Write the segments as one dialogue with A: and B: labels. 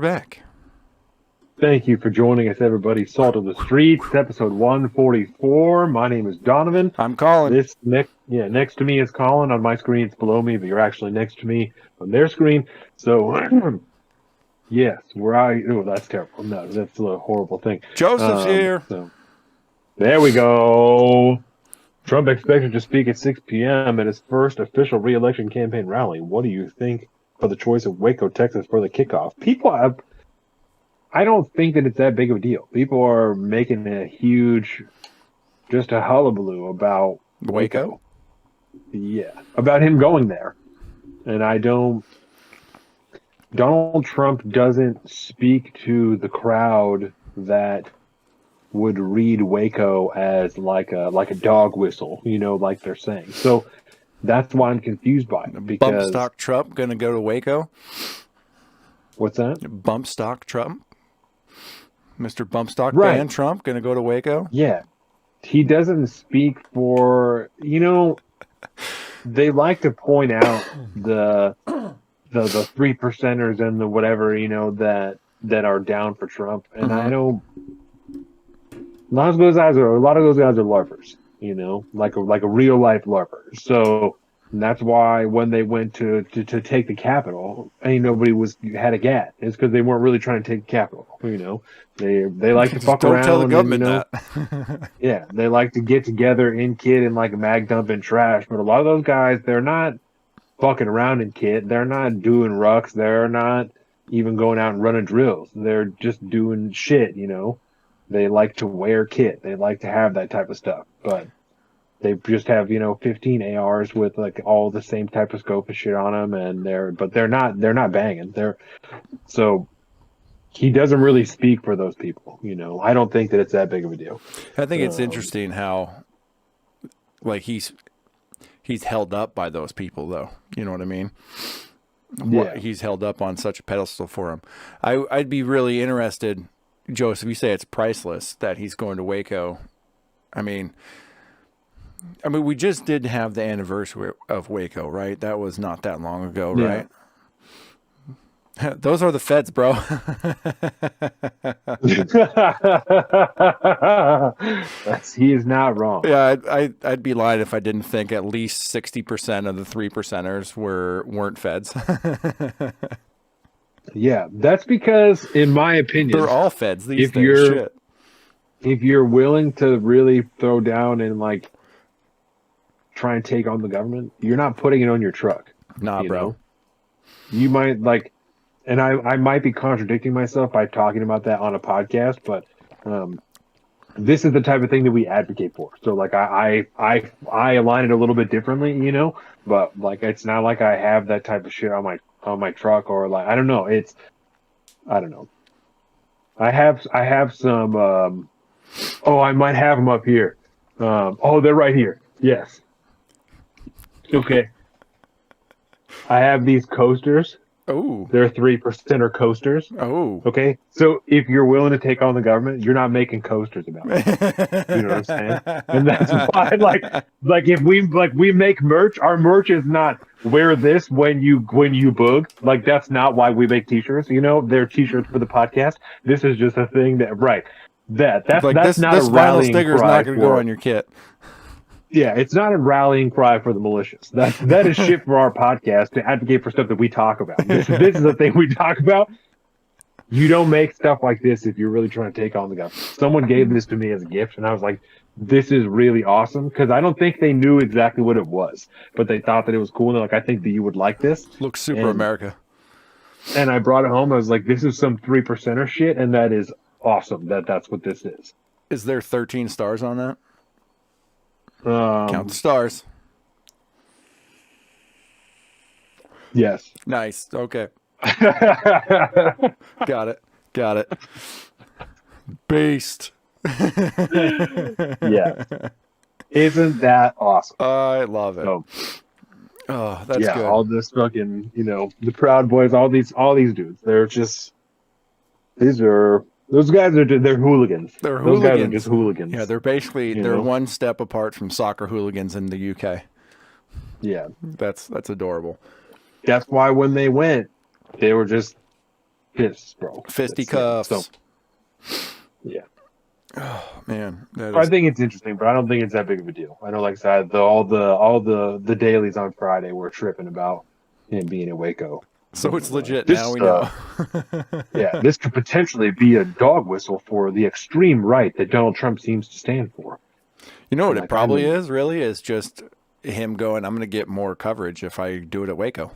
A: back.
B: Thank you for joining us, everybody. Salt of the Streets, episode 144. My name is Donovan.
A: I'm Colin.
B: Next to me is Colin. On my screen, it's below me, but you're actually next to me on their screen. So, yes, oh, that's terrible. No, that's a horrible thing.
A: Joseph's here.
B: So, there we go. Trump expected to speak at 6 p.m. at his first official re-election campaign rally. What do you think of the choice of Waco, Texas for the kickoff? I don't think that it's that big of a deal. People are making a hullabaloo about
A: Waco?
B: Yeah, about him going there. And Donald Trump doesn't speak to the crowd that would read Waco as like a dog whistle, like they're saying. So that's why I'm confused by it. Because
A: Bumpstock Trump going to go to Waco?
B: What's that?
A: Bumpstock Trump? Mr. Bumpstock
B: Right.
A: Van Trump going to go to Waco?
B: Yeah. He doesn't speak for, they like to point out the 3%ers and the whatever, that are down for Trump. And I know a lot of those guys are LARPers, like a real life LARPer. So that's why when they went to take the Capitol, ain't nobody had a gat. It's because they weren't really trying to take the Capitol. They like to fuck around.
A: Don't tell the government that.
B: Yeah, they like to get together in Kit and like mag dumping trash. But a lot of those guys, they're not fucking around in Kit. They're not doing rucks. They're not even going out and running drills. They're just doing shit. They like to wear Kit. They like to have that type of stuff. But they just have 15 ARs with like all the same type of scope and shit on them, and they're not banging. So he doesn't really speak for those people. I don't think that it's that big of a deal.
A: I think it's interesting how like he's held up by those people, though. You know what I mean?
B: Yeah.
A: He's held up on such a pedestal for him. I'd be really interested, Joseph. You say it's priceless that he's going to Waco. I mean, we just did have the anniversary of Waco, right? That was not that long ago, right? Those are the feds, bro.
B: He is not wrong.
A: Yeah, I'd be lying if I didn't think at least 60% of the 3%ers weren't feds.
B: Yeah, that's because, in my opinion,
A: they're all feds these days. Shit.
B: If you're willing to really throw down and like try and take on the government, you're not putting it on your truck.
A: Nah, bro.
B: You might like. And I might be contradicting myself by talking about that on a podcast, but this is the type of thing that we advocate for. So like I align it a little bit differently, but like it's not like I have that type of shit on my truck, or like I don't know. I don't know. I have some. I might have them up here. They're right here. Yes. Okay. I have these coasters.
A: Oh,
B: they're 3%er coasters.
A: Oh,
B: okay. So if you're willing to take on the government, you're not making coasters about it. You know what I'm saying? And that's why, like if we make merch, our merch is not wear this when you boog. Like that's not why we make T-shirts. They're T-shirts for the podcast. This is just a thing that that's
A: like
B: that's
A: this,
B: not
A: this
B: a rallying
A: vinyl sticker's
B: cry
A: not going to go on your kit.
B: Yeah, it's not a rallying cry for the malicious. That is shit for our podcast to advocate for stuff that we talk about. This is the thing we talk about. You don't make stuff like this if you're really trying to take on the government. Someone gave this to me as a gift, and I was like, this is really awesome, because I don't think they knew exactly what it was, but they thought that it was cool, and they're like, I think that you would like this.
A: Looks super America.
B: And I brought it home. I was like, this is some 3%er shit, and that is awesome. That's what this is.
A: Is there 13 stars on that?
B: Count
A: the stars.
B: Yes.
A: Nice. Okay. Got it. Based.
B: Yeah. Isn't that awesome?
A: I love it.
B: So,
A: that's good.
B: All this fucking, the Proud Boys, all these dudes. They're just those guys they're hooligans. Those guys are just hooligans.
A: Yeah, they're basically they're one step apart from soccer hooligans in the UK.
B: Yeah.
A: That's adorable.
B: That's why when they went, they were just fists, bro.
A: Fisticuffs.
B: So yeah.
A: Oh man, that
B: I
A: is.
B: think it's interesting, but I don't think it's that big of a deal. I know, like I said, all the dailies on Friday were tripping about him being in Waco.
A: So it's legit now.
B: This
A: We know.
B: yeah, this could potentially be a dog whistle for the extreme right that Donald Trump seems to stand for.
A: You know what it
B: Like,
A: probably is. Really, is just him going. I'm going to get more coverage if I do it at Waco.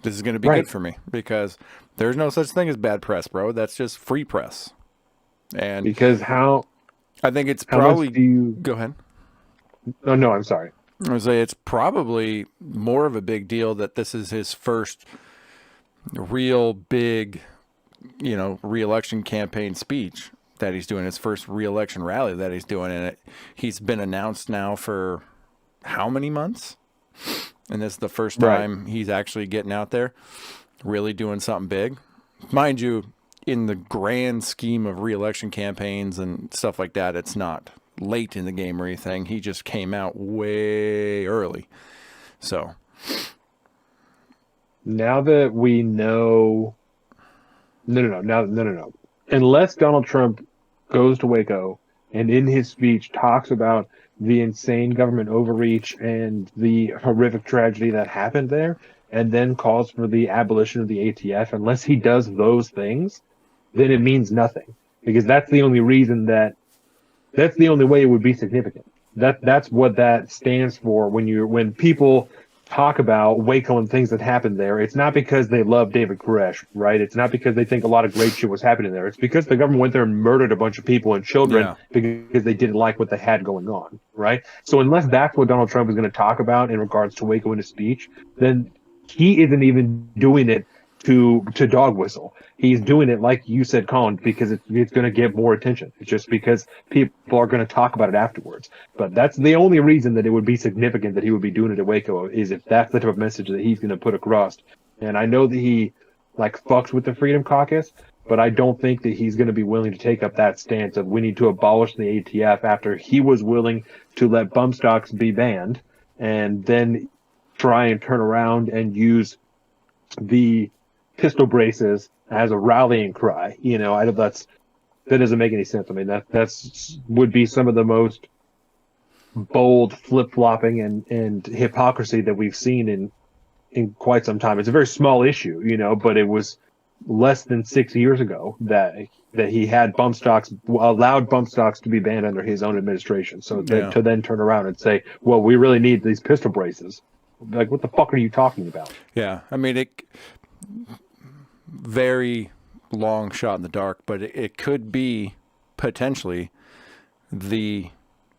A: This is going to be
B: Right.
A: good for me because there's no such thing as bad press, bro. That's just free press. And
B: Because
A: I think it's
B: how
A: probably.
B: much do you?
A: Go ahead.
B: Oh no, I'm sorry.
A: I would say it's probably more of a big deal that this is his first real big, re-election campaign speech that he's doing. His first re-election rally that he's doing, and he's been announced now for how many months? And this is the first time he's actually getting out there, really doing something big. Mind you, in the grand scheme of re-election campaigns and stuff like that, it's not late in the game or anything. He just came out way early. So
B: Now that we know, no. Unless Donald Trump goes to Waco and in his speech talks about the insane government overreach and the horrific tragedy that happened there, and then calls for the abolition of the ATF, unless he does those things, then it means nothing. Because that's the only reason that's the only way it would be significant. That's what that stands for when people talk about Waco and things that happened there. It's not because they love David Koresh, right? It's not because they think a lot of great shit was happening there. It's because the government went there and murdered a bunch of people and children
A: Yeah.
B: because they didn't like what they had going on, right? So unless that's what Donald Trump is going to talk about in regards to Waco in his speech, then he isn't even doing it to dog whistle. He's doing it, like you said, Colin, because it's going to get more attention. It's just because people are going to talk about it afterwards. But that's the only reason that it would be significant that he would be doing it at Waco, is if that's the type of message that he's going to put across. And I know that he fucks with the Freedom Caucus, but I don't think that he's going to be willing to take up that stance of we need to abolish the ATF after he was willing to let bump stocks be banned and then try and turn around and use the pistol braces as a rallying cry. That doesn't make any sense. I mean, that's would be some of the most bold flip-flopping and hypocrisy that we've seen in quite some time. It's a very small issue, but it was less than 6 years ago that he had allowed bump stocks to be banned under his own administration. So to then turn around and say, well, we really need these pistol braces. Like, what the fuck are you talking about?
A: Yeah, I mean, very long shot in the dark, but it could be potentially the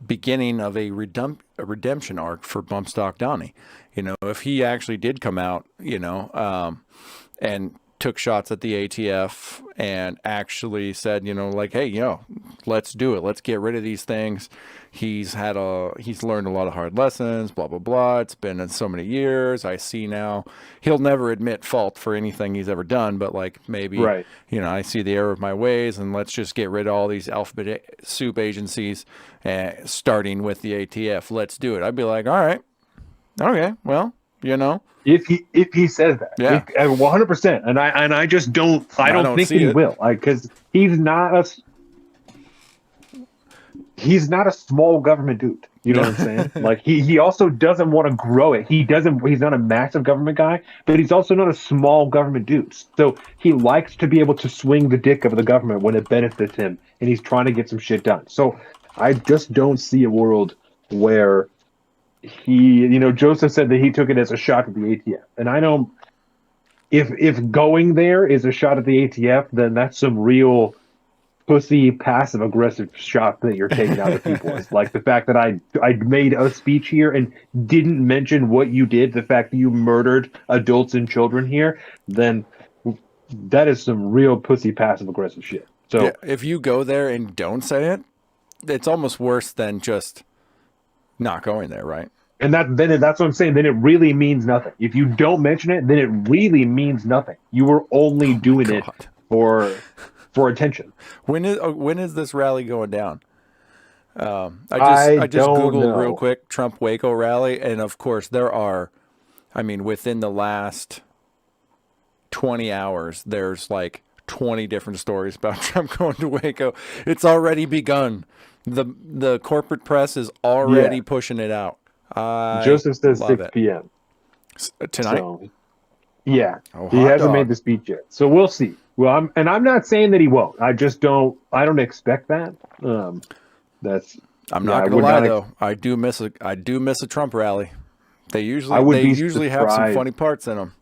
A: beginning of a redemption arc for Bumpstock Donnie. If he actually did come out, and took shots at the ATF and actually said, hey, let's do it. Let's get rid of these things. He's learned a lot of hard lessons, blah, blah, blah. It's been so many years. I see now he'll never admit fault for anything he's ever done, but maybe,
B: right.
A: I see the error of my ways and let's just get rid of all these alphabet soup agencies, starting with the ATF. Let's do it. I'd be like, all right, okay, well,
B: If he says that,
A: yeah,
B: 100%, and I just don't think that he will, because he's not a small government dude. You know what I'm saying? He also doesn't want to grow it. He's not a massive government guy, but he's also not a small government dude. So he likes to be able to swing the dick of the government when it benefits him, and he's trying to get some shit done. So I just don't see a world where Joseph said that he took it as a shot at the ATF. And I know if going there is a shot at the ATF, then that's some real pussy passive aggressive shot that you're taking out of people. It's like the fact that I made a speech here and didn't mention what you did, the fact that you murdered adults and children here, then that is some real pussy passive aggressive shit. So
A: yeah, if you go there and don't say it, it's almost worse than just not going there, right?
B: And that's what I'm saying. Then it really means nothing. If you don't mention it, then it really means nothing. You were only doing it for attention.
A: When is this rally going down? I just
B: don't
A: Googled
B: know.
A: real quick Trump Waco rally, and of course there are, within the last 20 hours, there's like 20 different stories about Trump going to Waco. It's already begun. The corporate press is already pushing it out. I
B: Joseph says
A: love
B: 6
A: it.
B: p.m.
A: Tonight?
B: So, yeah,
A: Oh,
B: he
A: hot
B: hasn't
A: dog.
B: made the speech yet. So we'll see. Well, I'm not saying that he won't. I don't expect that. That's
A: I'm
B: yeah,
A: not
B: I
A: gonna
B: would
A: lie
B: not
A: though. I do miss a Trump rally. They
B: I would be
A: usually have some
B: surprised.
A: funny parts in them.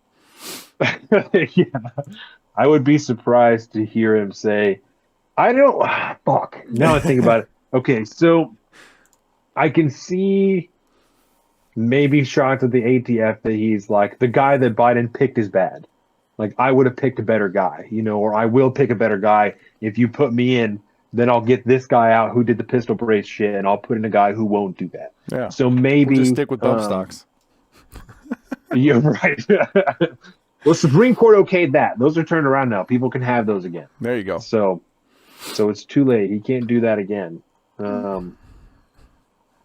B: Yeah, I would be surprised to hear him say, "I don't." Fuck. Now I think about it. Okay, so I can see maybe shots of the ATF that he's like the guy that Biden picked is bad. Like I would have picked a better guy, or I will pick a better guy if you put me in. Then I'll get this guy out who did the pistol brace shit, and I'll put in a guy who won't do that.
A: Yeah.
B: So
A: We'll
B: maybe
A: just stick with bump stocks.
B: You're right. Well, Supreme Court okayed that. Those are turned around now. People can have those again.
A: There you go.
B: So it's too late. He can't do that again. All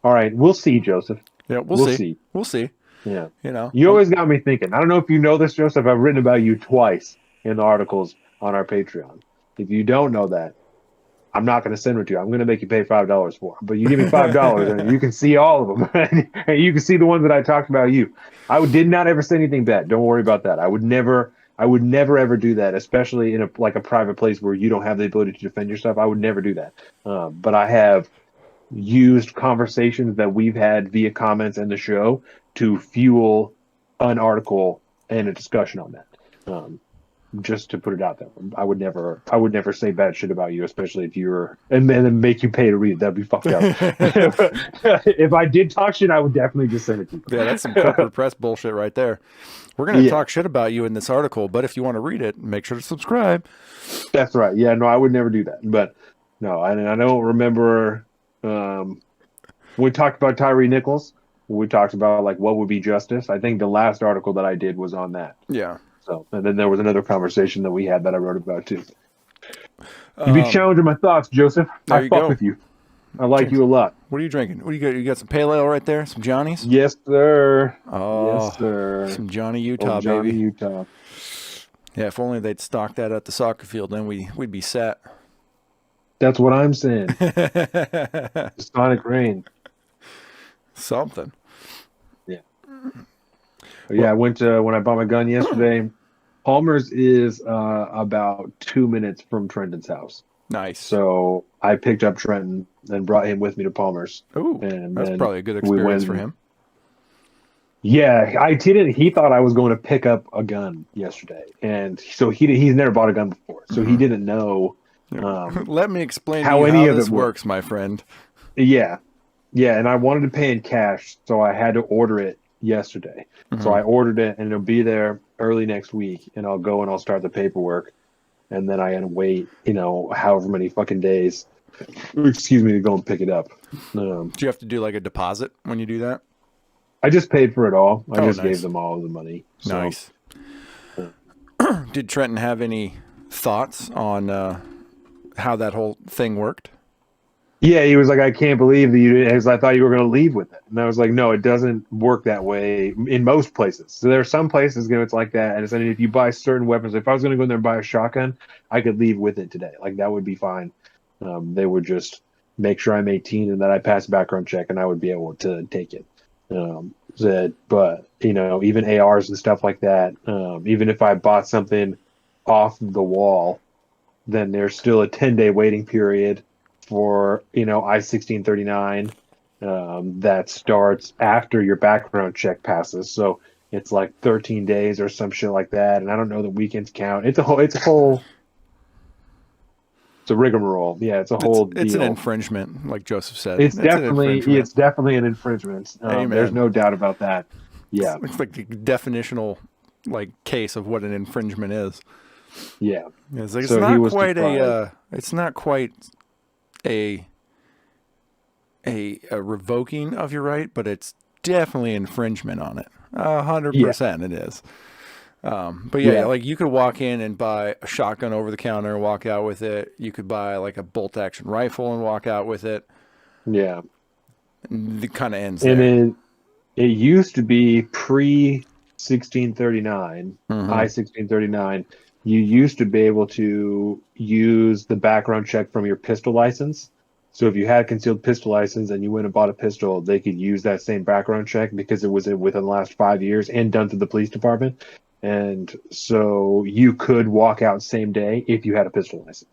B: right, we'll see, Joseph.
A: Yeah,
B: We'll
A: we'll see.
B: see.
A: We'll see.
B: Yeah.
A: You know.
B: You always got me thinking. I don't know if you know this, Joseph. I've written about you twice in the articles on our Patreon. If you don't know that, I'm not going to send it to you. I'm going to make you pay $5 for them. But you give me $5 and you can see all of them. And you can see the ones that I talked about you. Did not ever say anything bad. Don't worry about that. I would never ever do that, especially in a private place where you don't have the ability to defend yourself. I would never do that. But I have used conversations that we've had via comments and the show to fuel an article and a discussion on that. Just to put it out there, I would never say bad shit about you, especially if you're and then make you pay to read it. That'd be fucked up. If I did talk shit, I would definitely just send it to you.
A: Yeah, that's some corporate press bullshit right there. We're gonna talk shit about you in this article, but if you want to read it, make sure to subscribe.
B: That's right. Yeah, no, I would never do that. But no, I don't remember we talked about Tyree Nichols. We talked about like what would be justice. I think the last article that I did was on that.
A: Yeah.
B: So, and then there was another conversation that we had that I wrote about too. You'd be challenging my thoughts, Joseph.
A: There
B: I
A: you
B: fuck
A: go.
B: with you. I like you a lot.
A: What are you drinking? What do you got? You got some pale ale right there? Some Johnny's?
B: Yes, sir.
A: Oh,
B: Yes, sir.
A: some Johnny Utah,
B: Old Johnny,
A: baby.
B: Utah.
A: Yeah, if only they'd stock that at the soccer field, then we'd be set.
B: That's what I'm saying. Sonic Rain.
A: Something.
B: But yeah, I went to when I bought my gun yesterday. Palmer's is about 2 minutes from Trenton's house.
A: Nice.
B: So I picked up Trenton and brought him with me to Palmer's.
A: Ooh,
B: and
A: that's
B: then
A: probably a good
B: we
A: experience
B: went-
A: for him.
B: Yeah, I didn't. He thought I was going to pick up a gun yesterday, and so he's never bought a gun before, so he didn't know.
A: Let me explain
B: how
A: to you
B: any
A: how
B: of
A: this
B: it
A: works, my friend.
B: Yeah, and I wanted to pay in cash, so I had to order it yesterday. So I ordered it, and it'll be there early next week, and I'll go and I'll start the paperwork, and then I had to wait, however many fucking days. Excuse me, to go and pick it up.
A: Do you have to do like a deposit when you do that?
B: I just paid for it all. I
A: Oh,
B: just
A: nice.
B: gave them all the money. So,
A: Nice. Did Trenton have any thoughts on how that whole thing worked?
B: Yeah, he was like, I can't believe that you did, because I thought you were going to leave with it. And I was like, no, it doesn't work that way in most places. So there are some places it's like that. And it's if you buy certain weapons, if I was going to go in there and buy a shotgun, I could leave with it today. Like that would be fine. They would just make sure I'm 18 and that I pass a background check and I would be able to take it. But even ARs and stuff like that, even if I bought something off the wall, then there's still a 10-day waiting period for I-1639 that starts after your background check passes. So it's like 13 days or some shit like that, and I don't know the weekends count. It's a rigmarole. Yeah, it's a whole
A: It's an
B: deal.
A: infringement, like Joseph said.
B: It's
A: an
B: definitely
A: infringement.
B: an infringement.
A: Amen.
B: There's no doubt about that. Yeah,
A: It's like the definitional case of what an infringement is.
B: yeah.
A: It's like
B: So he was surprised.
A: it's not quite a revoking of your right, but it's definitely infringement on it. 100% it is. But yeah,
B: Yeah.
A: like you could walk in and buy a shotgun over the counter and walk out with it. You could buy like a bolt action rifle and walk out with it.
B: Yeah.
A: And it kind of ends
B: And
A: there.
B: it used to be 1639,
A: Mhm.
B: I-1639, you used to be able to use the background check from your pistol license. So if you had a concealed pistol license and you went and bought a pistol, they could use that same background check because it was within the last 5 years and done through the police department. And so you could walk out same day if you had a pistol license.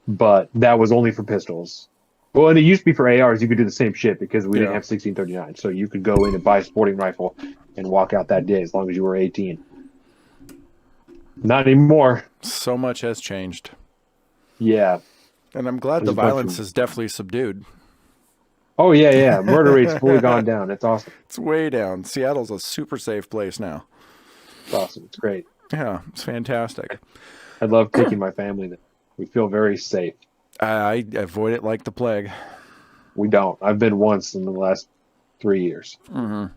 B: But that was only for pistols. Well, and it used to be for ARs. You could do the same shit because we didn't
A: Yeah.
B: have 1639. So you could go in and buy a sporting rifle and walk out that day as long as you were 18. Not anymore.
A: So much has changed.
B: Yeah.
A: And I'm glad
B: There's
A: the
B: a bunch
A: violence
B: of-
A: is definitely subdued.
B: Oh, yeah, yeah. Murder rate's fully gone down. It's awesome.
A: It's way down. Seattle's a super safe place now.
B: It's awesome. It's great.
A: Yeah, it's fantastic.
B: I love taking my family there. We feel very safe.
A: I avoid it like the plague.
B: We don't. I've been once in the last 3 years.
A: Mm-hmm.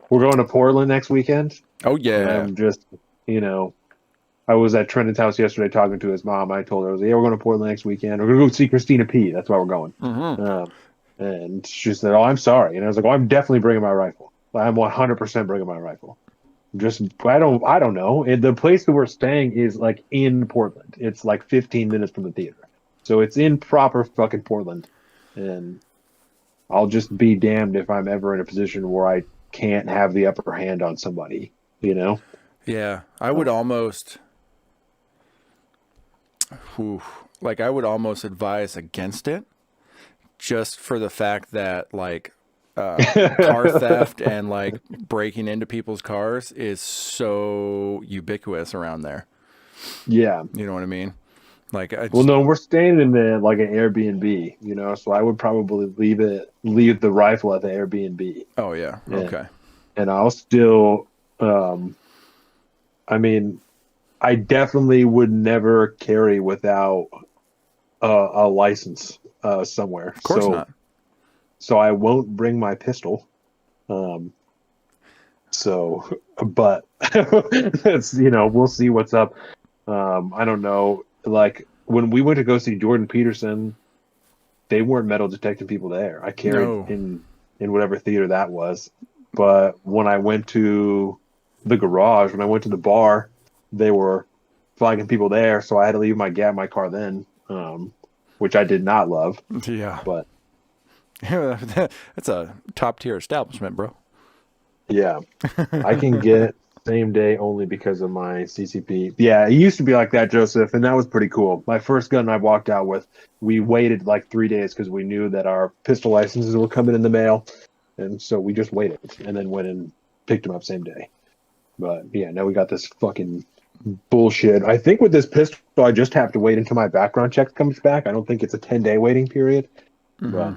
B: We're going to Portland next weekend.
A: Oh,
B: And
A: yeah.
B: I'm just, I was at Trenton's house yesterday talking to his mom. I told her, yeah, we're going to Portland next weekend. We're going to go see Christina P. That's why we're going.
A: Mm-hmm.
B: And she said, oh, I'm sorry. And I was like, oh, I'm definitely bringing my rifle. I'm 100% bringing my rifle. I don't know. The place that we're staying is like in Portland. It's like 15 minutes from the theater. So it's in proper fucking Portland. And I'll just be damned if I'm ever in a position where I can't have the upper hand on somebody,
A: Yeah, I would almost... I would almost advise against it, just for the fact that, car theft and, breaking into people's cars is so ubiquitous around there.
B: Yeah.
A: You know what I mean?
B: Well, no, we're staying in an Airbnb, so I would probably leave the rifle at the Airbnb.
A: Oh, yeah. Okay.
B: And I'll still, I definitely would never carry without a license somewhere.
A: Of course not.
B: So I won't bring my pistol. But that's, we'll see what's up. I don't know. When we went to go see Jordan Peterson, they weren't metal detecting people there. I carried in whatever theater that was. But when I went to the garage, when I went to the bar, they were flagging people there. So I had to leave my car then, which I did not love.
A: Yeah.
B: But
A: that's a top tier establishment, bro.
B: yeah, I can get same day only because of my CCP. Yeah, it used to be like that, Joseph, and that was pretty cool. My first gun I walked out with, we waited 3 days because we knew that our pistol licenses were coming in the mail, and so we just waited and then went and picked them up same day. But yeah, now we got this fucking bullshit. I think with this pistol, I just have to wait until my background check comes back. I don't think it's a 10-day waiting period.
A: Mm-hmm.
B: But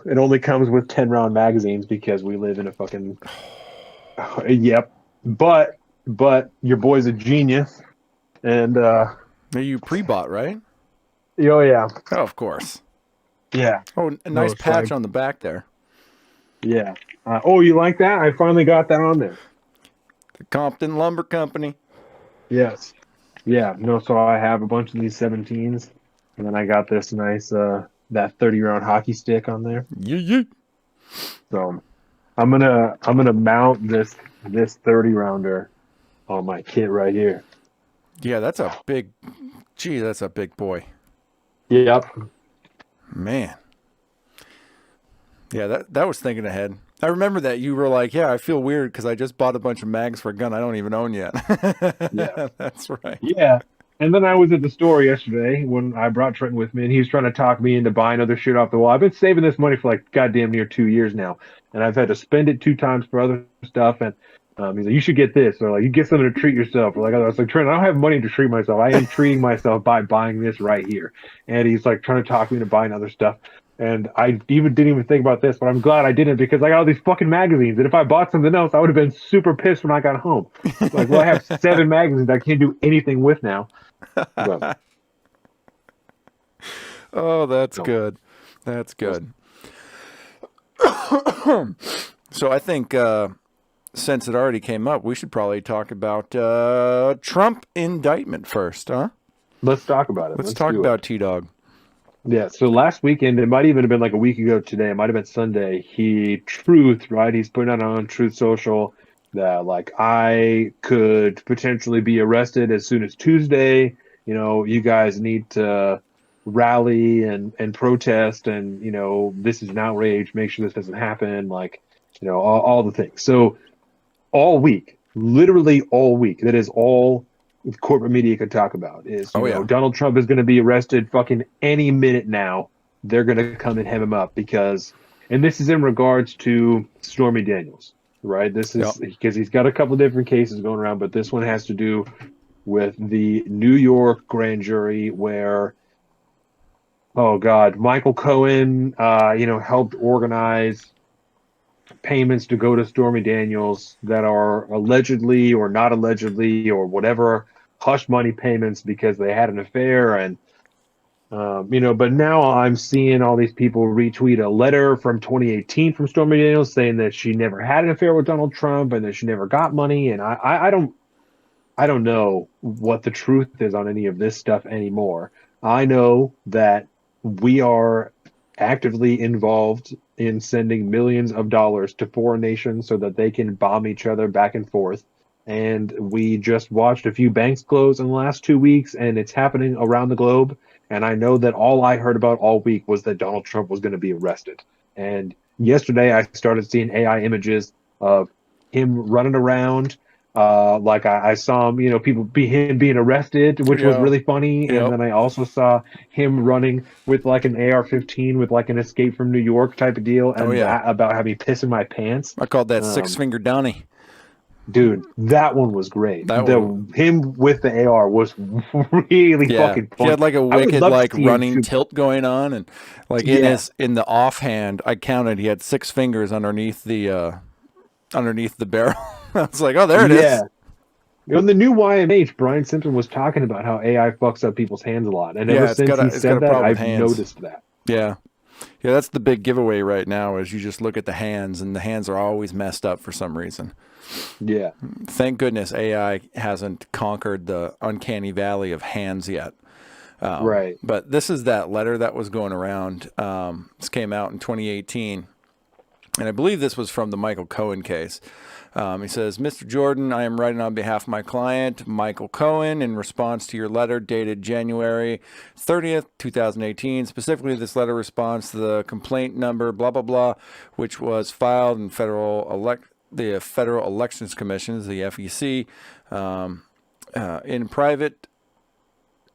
B: it only comes with 10-round magazines because we live in a fucking... Yep. But your boy's a genius. And,
A: you pre-bought, right?
B: oh, yeah.
A: Oh, of course.
B: Yeah.
A: Oh, a nice
B: it's
A: patch on the back there.
B: Yeah. Oh, you like that? I finally got that on there.
A: The Compton Lumber Company.
B: Yes. Yeah. No, so I have a bunch of these 17s, and then I got this nice, that 30-round hockey stick on there.
A: Yeah.
B: So I'm gonna mount this 30-rounder on my kit right here.
A: Yeah, that's a big boy.
B: Yep.
A: Man. Yeah, that was thinking ahead. I remember that you were like, yeah, I feel weird because I just bought a bunch of mags for a gun I don't even own yet.
B: Yeah.
A: That's right.
B: Yeah. And then I was at the store yesterday when I brought Trenton with me, and he was trying to talk me into buying other shit off the wall. I've been saving this money for goddamn near 2 years now, and I've had to spend it 2 times for other stuff. And he's like, "You should get this," or you get something to treat yourself. Or I was like, "Trenton, I don't have money to treat myself. I am treating myself by buying this right here." And he's trying to talk me into buying other stuff. And I didn't even think about this, but I'm glad I didn't because I got all these fucking magazines. And if I bought something else, I would have been super pissed when I got home. I have 7 magazines I can't do anything with now. But,
A: oh, that's good. That's good. So I think since it already came up, we should probably talk about Trump indictment first, huh?
B: let's talk about it.
A: Let's talk
B: do
A: about
B: it.
A: T-Dog.
B: Yeah, so last weekend, it might even have been like a week ago today, it might have been Sunday. Truth, right? He's putting out on Truth Social that like I could potentially be arrested as soon as Tuesday. You guys need to rally and protest, and this is an outrage. Make sure this doesn't happen. Like, all the things. So all week, literally all week. That is all corporate media could talk about is,
A: Oh yeah.
B: Donald Trump is going to be arrested fucking any minute now. They're going to come and hem him up and this is in regards to Stormy Daniels, right? This
A: Yep.
B: is because he's got a couple different cases going around, but this one has to do with the New York grand jury where, oh God, Michael Cohen, helped organize payments to go to Stormy Daniels that are allegedly or not allegedly or whatever hush money payments because they had an affair. And but now I'm seeing all these people retweet a letter from 2018 from Stormy Daniels saying that she never had an affair with Donald Trump and that she never got money. And I don't know what the truth is on any of this stuff anymore. I know that we are actively involved in sending millions of dollars to foreign nations so that they can bomb each other back and forth. And we just watched a few banks close in the last 2 weeks, and it's happening around the globe. And I know that all I heard about all week was that Donald Trump was going to be arrested. And yesterday I started seeing AI images of him running around. Like I saw him, him being arrested, which was
A: Yeah.
B: really funny. And
A: Yep.
B: then I also saw him running with like an AR-15 with like an Escape from New York type of deal,
A: Oh
B: and
A: yeah.
B: that about having piss in my pants.
A: I called that six
B: Um,
A: finger Donnie.
B: dude, that one was great.
A: That
B: The
A: was
B: him with the AR was really
A: yeah.
B: fucking
A: He
B: fun.
A: had like a
B: I would
A: wicked
B: love to
A: like
B: see him
A: running
B: shoot.
A: tilt going on, and like
B: Yeah,
A: in the offhand, I counted he had six fingers underneath the barrel. I was like, oh, there it
B: yeah.
A: is.
B: On the new YMH, Brian Simpson was talking about how AI fucks up people's hands a lot, and ever
A: Yeah,
B: since he
A: it's got
B: said
A: a
B: that,
A: problem with
B: I've
A: hands.
B: noticed that.
A: Yeah. Yeah, that's the big giveaway right now is you just look at the hands and the hands are always messed up for some reason.
B: Yeah,
A: Thank goodness AI hasn't conquered the uncanny valley of hands yet.
B: right.
A: But this is that letter that was going around. This came out in 2018. And I believe this was from the Michael Cohen case. He says, Mr. Jordan, I am writing on behalf of my client, Michael Cohen, in response to your letter dated January 30th, 2018. Specifically, this letter responds to the complaint number, blah, blah, blah, which was filed in the Federal Elections Commission, the FEC, in private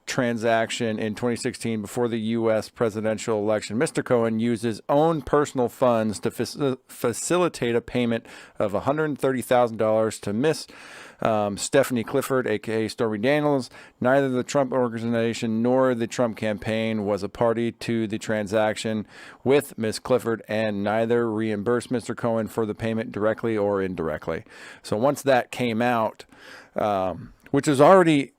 A: transaction in 2016 before the U.S. presidential election. Mr. Cohen used his own personal funds to facilitate a payment of $130,000 to Miss Stephanie Clifford, aka Stormy Daniels. Neither the Trump organization nor the Trump campaign was a party to the transaction with Miss Clifford, and neither reimbursed Mr. Cohen for the payment directly or indirectly. So once that came out, which is already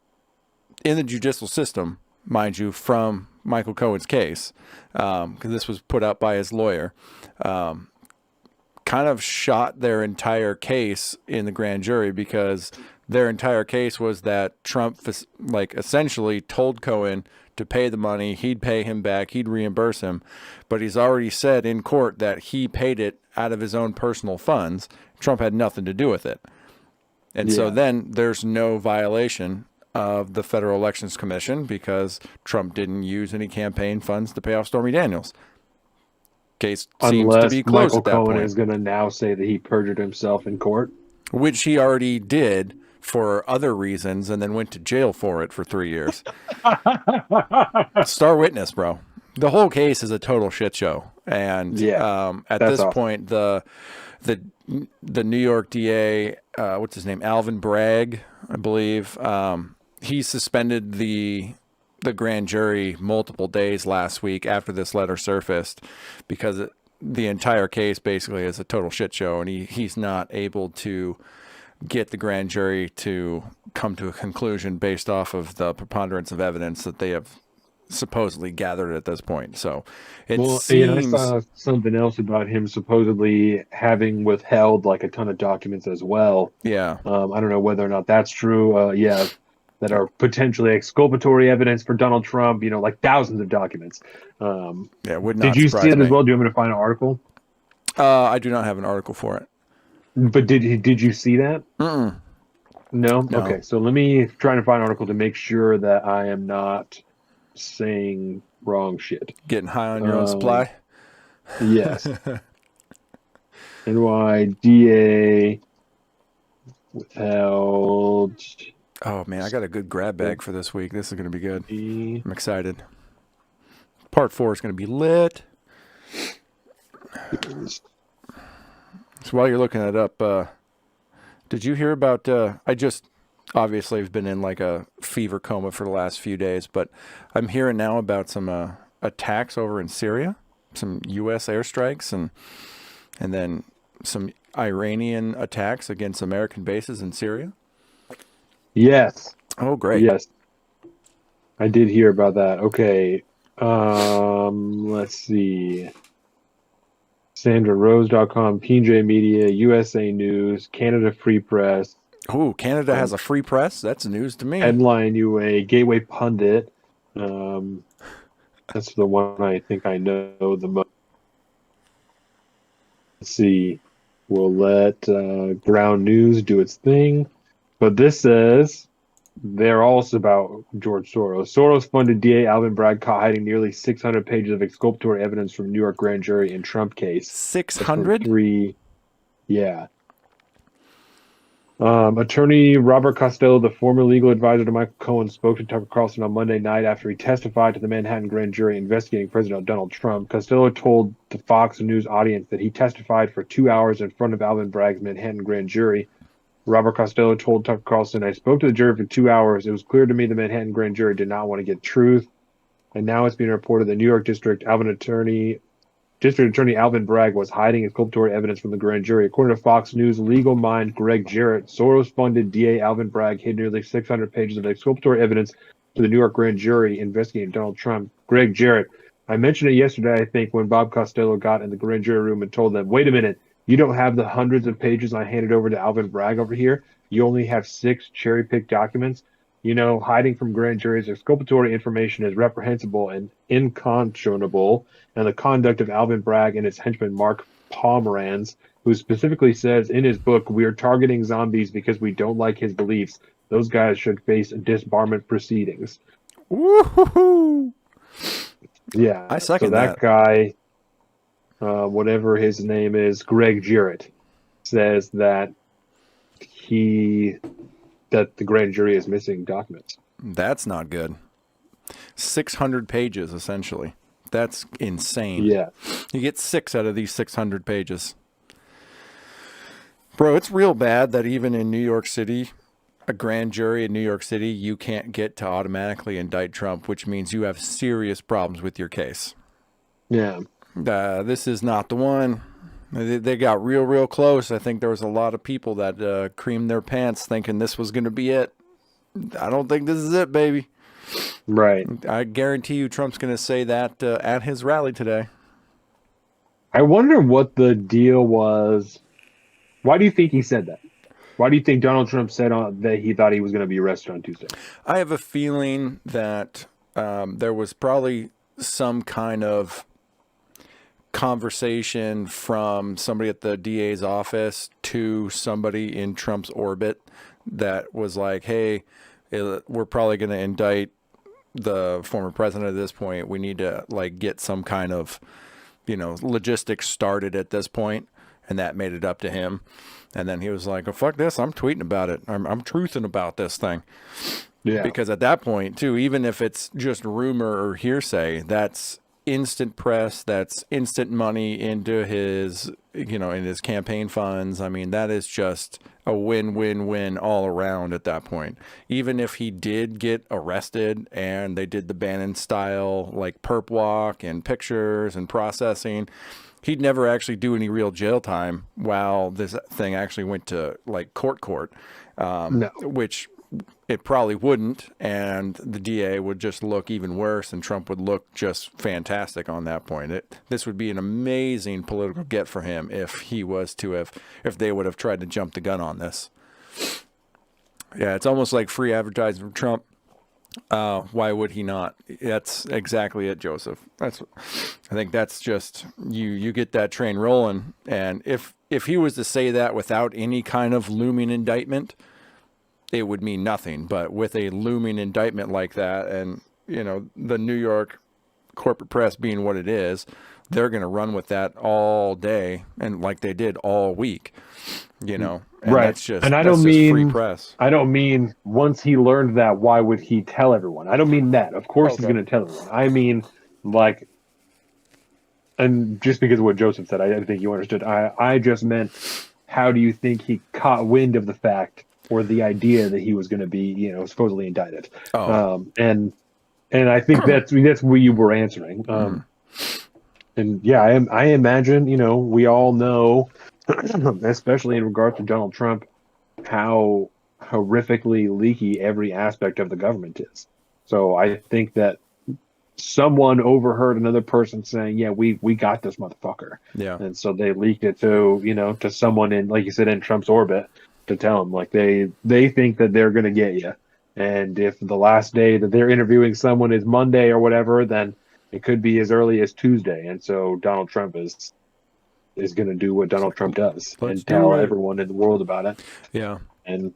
A: in the judicial system, mind you, from Michael Cohen's case, because this was put out by his lawyer, kind of shot their entire case in the grand jury because their entire case was that Trump, like, essentially told Cohen to pay the money, he'd pay him back, he'd reimburse him, but he's already said in court that he paid it out of his own personal funds. Trump had nothing to do with it. And so
B: Yeah.
A: then there's no violation of the Federal Elections Commission because Trump didn't use any campaign funds to pay off Stormy Daniels. Case seems to
B: Unless
A: be closed
B: Michael
A: at that
B: Cohen
A: point,
B: is going to now say that he perjured himself in court.
A: which he already did for other reasons and then went to jail for it for 3 years. Star witness, bro. The whole case is a total shit show. And
B: Yeah,
A: at
B: that's
A: this
B: awesome.
A: point, the New York DA, what's his name, Alvin Bragg, I believe, he suspended the grand jury multiple days last week after this letter surfaced because the entire case basically is a total shit show, and he's not able to get the grand jury to come to a conclusion based off of the preponderance of evidence that they have supposedly gathered at this point. So it
B: Well, I
A: seems,
B: saw something else about him supposedly having withheld like a ton of documents as well.
A: yeah,
B: I don't know whether or not that's true. Yeah, that are potentially exculpatory evidence for Donald Trump. Like thousands of documents.
A: Yeah, it would
B: Did
A: not
B: you see
A: surprise
B: it as
A: me.
B: well? Do you want me to find an article?
A: I do not have an article for it.
B: But did you see that?
A: Mm-mm.
B: No?
A: No.
B: Okay, so let me try to find an article to make sure that I am not saying wrong shit.
A: Getting high on your own supply.
B: Yes. NYDA withheld.
A: Oh man, I got a good grab bag for this week. This is going to be good.
B: E-
A: I'm excited. Part 4 is going to be lit. So while you're looking it up, did you hear about? I just obviously have been in like a fever coma for the last few days, but I'm hearing now about some attacks over in Syria, some U.S. airstrikes, and then some Iranian attacks against American bases in Syria.
B: Yes.
A: Oh, great.
B: Yes. I did hear about that. Okay. Let's see. SandraRose.com, PJ Media, USA News, Canada Free Press,
A: Oh, Canada has a free press? That's news to me.
B: Headline UA, Gateway Pundit. That's the one I think I know the most. Let's see. We'll let Ground News do its thing. But this says they're also about George Soros. Soros-funded DA Alvin Bragg caught hiding nearly 600 pages of exculpatory evidence from New York grand jury in Trump case.
A: 600?
B: Yeah. Attorney Robert Costello, the former legal advisor to Michael Cohen, spoke to Tucker Carlson on Monday night after he testified to the Manhattan grand jury investigating President Donald Trump. Costello told the Fox News audience that he testified for 2 hours in front of Alvin Bragg's Manhattan grand jury. Robert Costello told Tucker Carlson, "I spoke to the jury for 2 hours. It was clear to me the Manhattan grand jury did not want to get truth. And now it's being reported the New York District Attorney Alvin Bragg was hiding exculpatory evidence from the grand jury. According to Fox News legal mind Greg Jarrett, Soros-funded DA Alvin Bragg hid nearly 600 pages of exculpatory evidence to the New York grand jury investigating Donald Trump." Greg Jarrett, I mentioned it yesterday, I think, when Bob Costello got in the grand jury room and told them, "Wait a minute, you don't have the hundreds of pages I handed over to Alvin Bragg over here. You only have 6 cherry-picked documents. Hiding from grand juries exculpatory information is reprehensible and unconscionable, and the conduct of Alvin Bragg and his henchman Mark Pomerantz, who specifically says in his book, 'We are targeting zombies because we don't like his beliefs. Those guys should face disbarment proceedings.'"
A: Woo-hoo-hoo.
B: Yeah.
A: I second
B: so that guy, whatever his name is, Greg Jarrett, says that the grand jury is missing documents.
A: That's not good. 600 pages, essentially. That's insane.
B: Yeah.
A: You get 6 out of these 600 pages. Bro, it's real bad that even in New York City, a grand jury in New York City, you can't get to automatically indict Trump, which means you have serious problems with your case.
B: Yeah.
A: This is not the one. They got real close. I think there was a lot of people that creamed their pants thinking this was going to be it. I don't think this is it, baby.
B: Right.
A: I guarantee you Trump's going to say that at his rally today.
B: I wonder what the deal was. Why do you think he said that? Why do you think Donald Trump said that he thought he was going to be arrested on Tuesday?
A: I have a feeling that there was probably some kind of conversation from somebody at the DA's office to somebody in Trump's orbit that was like, "Hey, we're probably going to indict the former president at this point. We need to get some kind of, logistics started at this point." And that made it up to him. And then he was like, "Oh, fuck this. I'm tweeting about it. I'm truthing about this thing."
B: Yeah.
A: Because at that point, too, even if it's just rumor or hearsay, that's instant press, that's instant money into his, in his campaign funds. I mean, that is just a win-win-win all around at that point. Even if he did get arrested and they did the Bannon style, perp walk and pictures and processing, he'd never actually do any real jail time while this thing actually went to court,
B: No.
A: which it probably wouldn't, and the DA would just look even worse, and Trump would look just fantastic on that point. This would be an amazing political get for him if they would have tried to jump the gun on this. Yeah, it's almost like free advertising from Trump. Why would he not? That's exactly it, Joseph. I think that's just you get that train rolling, and if he was to say that without any kind of looming indictment, it would mean nothing. But with a looming indictment like that, and the New York corporate press being what it is, they're going to run with that all day, and like they did all week. And
B: Right.
A: that's just
B: And I
A: that's
B: don't
A: just free
B: mean
A: press.
B: I don't mean once he learned that, why would he tell everyone? I don't mean that. Of course he's
A: Okay.
B: going to tell everyone. I mean, like, and just because of what Joseph said, I didn't think you understood. I just meant, how do you think he caught wind of the fact or the idea that he was going to be, supposedly indicted?
A: Oh.
B: And I think that's what you were answering. And yeah, I imagine, we all know, especially in regard to Donald Trump, how horrifically leaky every aspect of the government is. So I think that someone overheard another person saying, "Yeah, we got this motherfucker,"
A: Yeah.
B: and so they leaked it to someone in, like you said, in Trump's orbit, to tell him, like, they think that they're going to get you, and if the last day that they're interviewing someone is Monday or whatever, then it could be as early as Tuesday, and so Donald Trump is going to do what Donald Trump does
A: Let's
B: and tell
A: do it.
B: everyone in the world about it.
A: Yeah.
B: And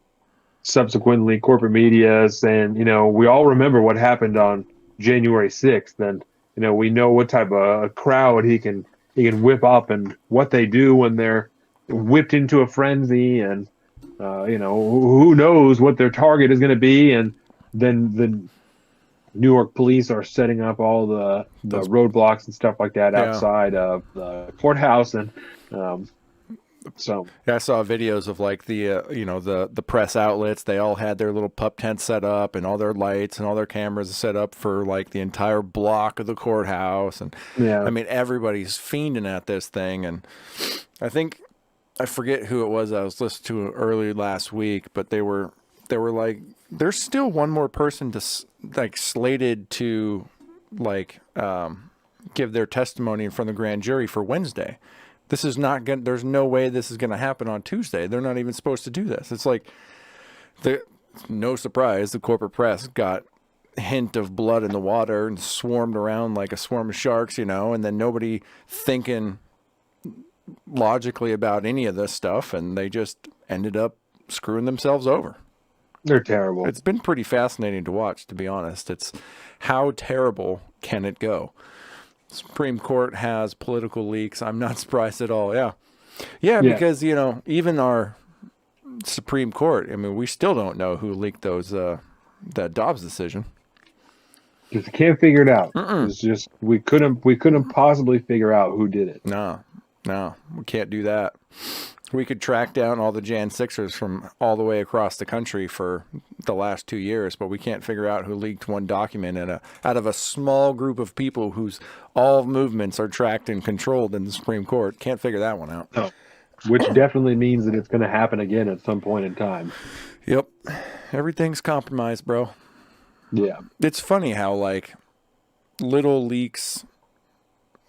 B: subsequently, corporate media saying, we all remember what happened on January 6th, and we know what type of a crowd he can whip up, and what they do when they're whipped into a frenzy, and who knows what their target is going to be. And then the New York police are setting up all the roadblocks and stuff like that
A: Yeah.
B: outside of the courthouse, and so
A: Yeah, I saw videos of like the press outlets. They all had their little pup tents set up, and all their lights and all their cameras set up for like the entire block of the courthouse. And
B: yeah,
A: I mean, everybody's fiending at this thing. And I forget who it was I was listening to early last week, but they were like, there's still one more person like slated to like give their testimony in front of the grand jury for Wednesday. This is not going. There's no way this is going to happen on Tuesday. They're not even supposed to do this. It's like, no surprise, the corporate press got a hint of blood in the water and swarmed around like a swarm of sharks, and then nobody thinking logically about any of this stuff, and they just ended up screwing themselves over.
B: they're terrible.
A: It's been pretty fascinating to watch, to be honest. It's how terrible can it go? Supreme Court has political leaks. I'm not surprised at all. Yeah, because even our Supreme Court, I mean, we still don't know who leaked that Dobbs decision.
B: Just can't figure it out. It's just we couldn't possibly figure out who did it.
A: No, we can't do that. We could track down all the Jan 6ers from all the way across the country for the last 2 years, but we can't figure out who leaked one document out of a small group of people whose all movements are tracked and controlled in the Supreme Court. Can't figure that one out.
B: No. Which definitely means that it's going to happen again at some point in time.
A: Yep. Everything's compromised, bro.
B: Yeah.
A: It's funny how like little leaks,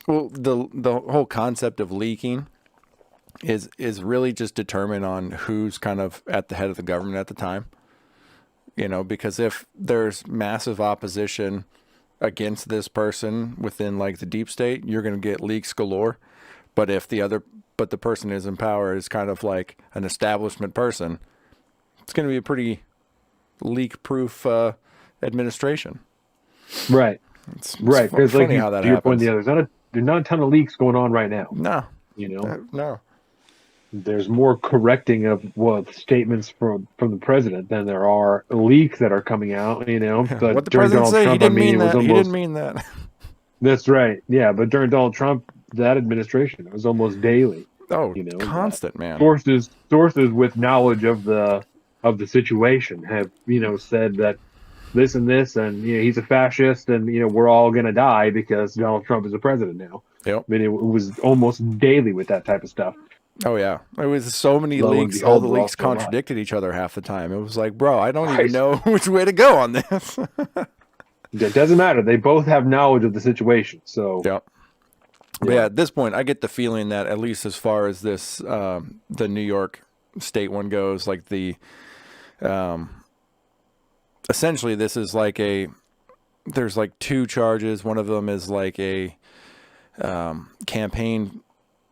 A: well, the whole concept of leaking is really just determined on who's kind of at the head of the government at the time. Because if there's massive opposition against this person within like the deep state, you're going to get leaks galore. But if the person who's in power is kind of like an establishment person, it's going to be a pretty leak-proof administration.
B: Right.
A: It's
B: Right. Because like
A: funny how that
B: to your point,
A: happens.
B: there's not a ton of leaks going on right now.
A: No,
B: No.
A: no.
B: There's more correcting of statements from the president than there are leaks that are coming out. But
A: What the
B: during
A: president
B: Donald
A: said, he
B: Trump,
A: didn't mean
B: it was
A: that. He
B: almost.
A: didn't mean that.
B: That's right. Yeah, but during Donald Trump, that administration, it was almost daily.
A: Oh, constant, man.
B: Sources with knowledge of the situation have said that this and this, and he's a fascist, and we're all gonna die because Donald Trump is the president now.
A: Yep.
B: I mean, it was almost daily with that type of stuff.
A: Oh yeah, it was so many
B: Lo and
A: leaks.
B: behold,
A: All the
B: we're all
A: leaks
B: still alive.
A: contradicted each other half the time. It was like, bro, I don't even
B: Right.
A: know which way to go on this.
B: It doesn't matter. They both have knowledge of the situation. So
A: Yep. But yeah, at this point, I get the feeling that at least as far as this, the New York State one goes, like Essentially, this is like there's like two charges. One of them is like a campaign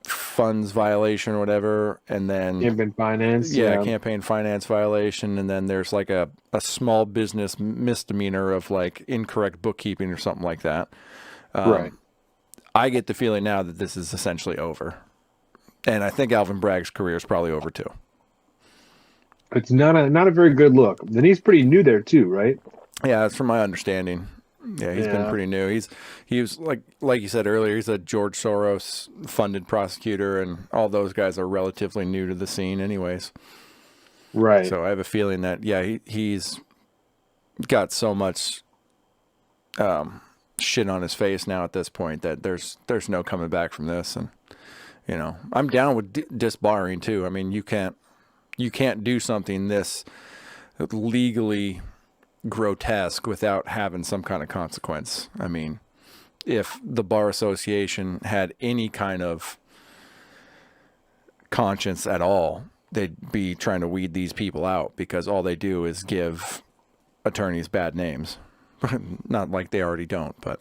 A: funds violation or whatever, and then
B: Campaign finance.
A: campaign finance violation, and then there's like a small business misdemeanor of like incorrect bookkeeping or something like that.
B: Right.
A: I get the feeling now that this is essentially over, and I think Alvin Bragg's career is probably over too.
B: It's not a very good look. And he's pretty new there too, right?
A: Yeah, that's from my understanding. Yeah, he's been pretty new. He was like you said earlier, he's a George Soros funded prosecutor, and all those guys are relatively new to the scene anyways.
B: Right.
A: So I have a feeling that he's got so much shit on his face now at this point that there's no coming back from this. And I'm down with disbarring too. I mean, you can't do something this legally grotesque without having some kind of consequence. I mean, if the Bar Association had any kind of conscience at all, they'd be trying to weed these people out, because all they do is give attorneys bad names. Not like they already don't, but.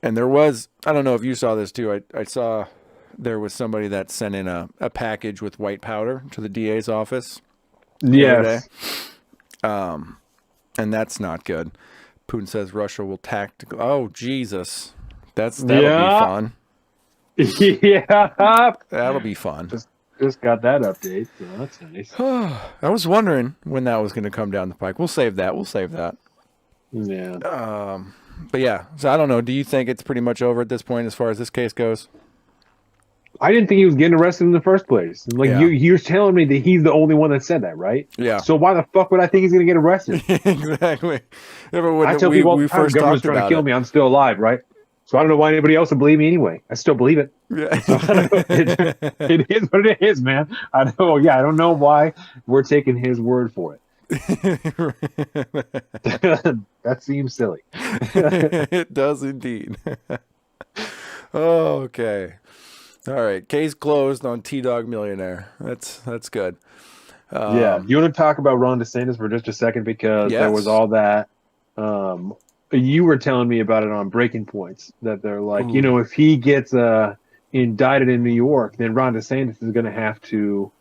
A: And there was, I don't know if you saw this too, I saw there was somebody that sent in a package with white powder to the DA's office.
B: Yes.
A: And that's not good. Putin says Russia will tactical. Oh, Jesus. That'll be fun.
B: Yeah.
A: That'll be fun.
B: Just got that update, so that's nice.
A: I was wondering when that was going to come down the pike. We'll save that.
B: Yeah.
A: But yeah, so I don't know. Do you think it's pretty much over at this point as far as this case goes?
B: I didn't think he was getting arrested in the first place. Like you're telling me that he's the only one that said that, right?
A: Yeah.
B: So why the fuck would I think he's going to get arrested?
A: Exactly.
B: I tell people all the time, government's trying to kill me. I'm still alive, right? So I don't know why anybody else would believe me anyway. I still believe it.
A: Yeah.
B: So it is what it is, man. I don't know why we're taking his word for it. That seems silly.
A: It does indeed. Okay. All right. Case closed on T-Dog Millionaire. That's good.
B: Yeah. You want to talk about Ron DeSantis for just a second, because there was all that. You were telling me about it on Breaking Points, that they're like, if he gets indicted in New York, then Ron DeSantis is going to have to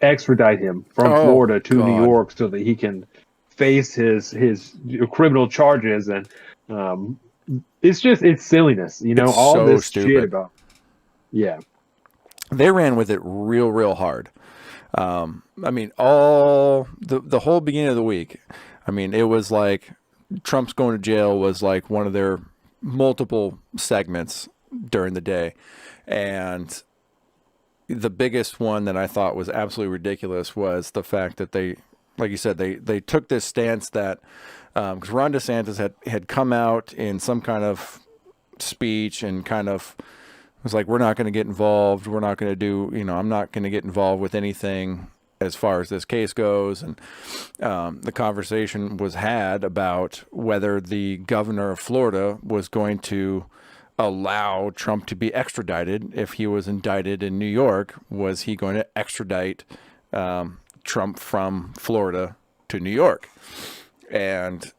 B: extradite him from Florida to New York so that he can face his criminal charges. And it's silliness,
A: It's
B: all
A: so
B: this
A: stupid.
B: shit about. Yeah.
A: They ran with it real hard. I mean, all the whole beginning of the week, I mean, it was like Trump's going to jail was like one of their multiple segments during the day. And the biggest one that I thought was absolutely ridiculous was the fact that they, like you said, they took this stance that, because Ron DeSantis had come out in some kind of speech and kind of was like, we're not going to get involved. We're not going to do, I'm not going to get involved with anything as far as this case goes. And the conversation was had about whether the governor of Florida was going to allow Trump to be extradited. If he was indicted in New York, was he going to extradite Trump from Florida to New York? And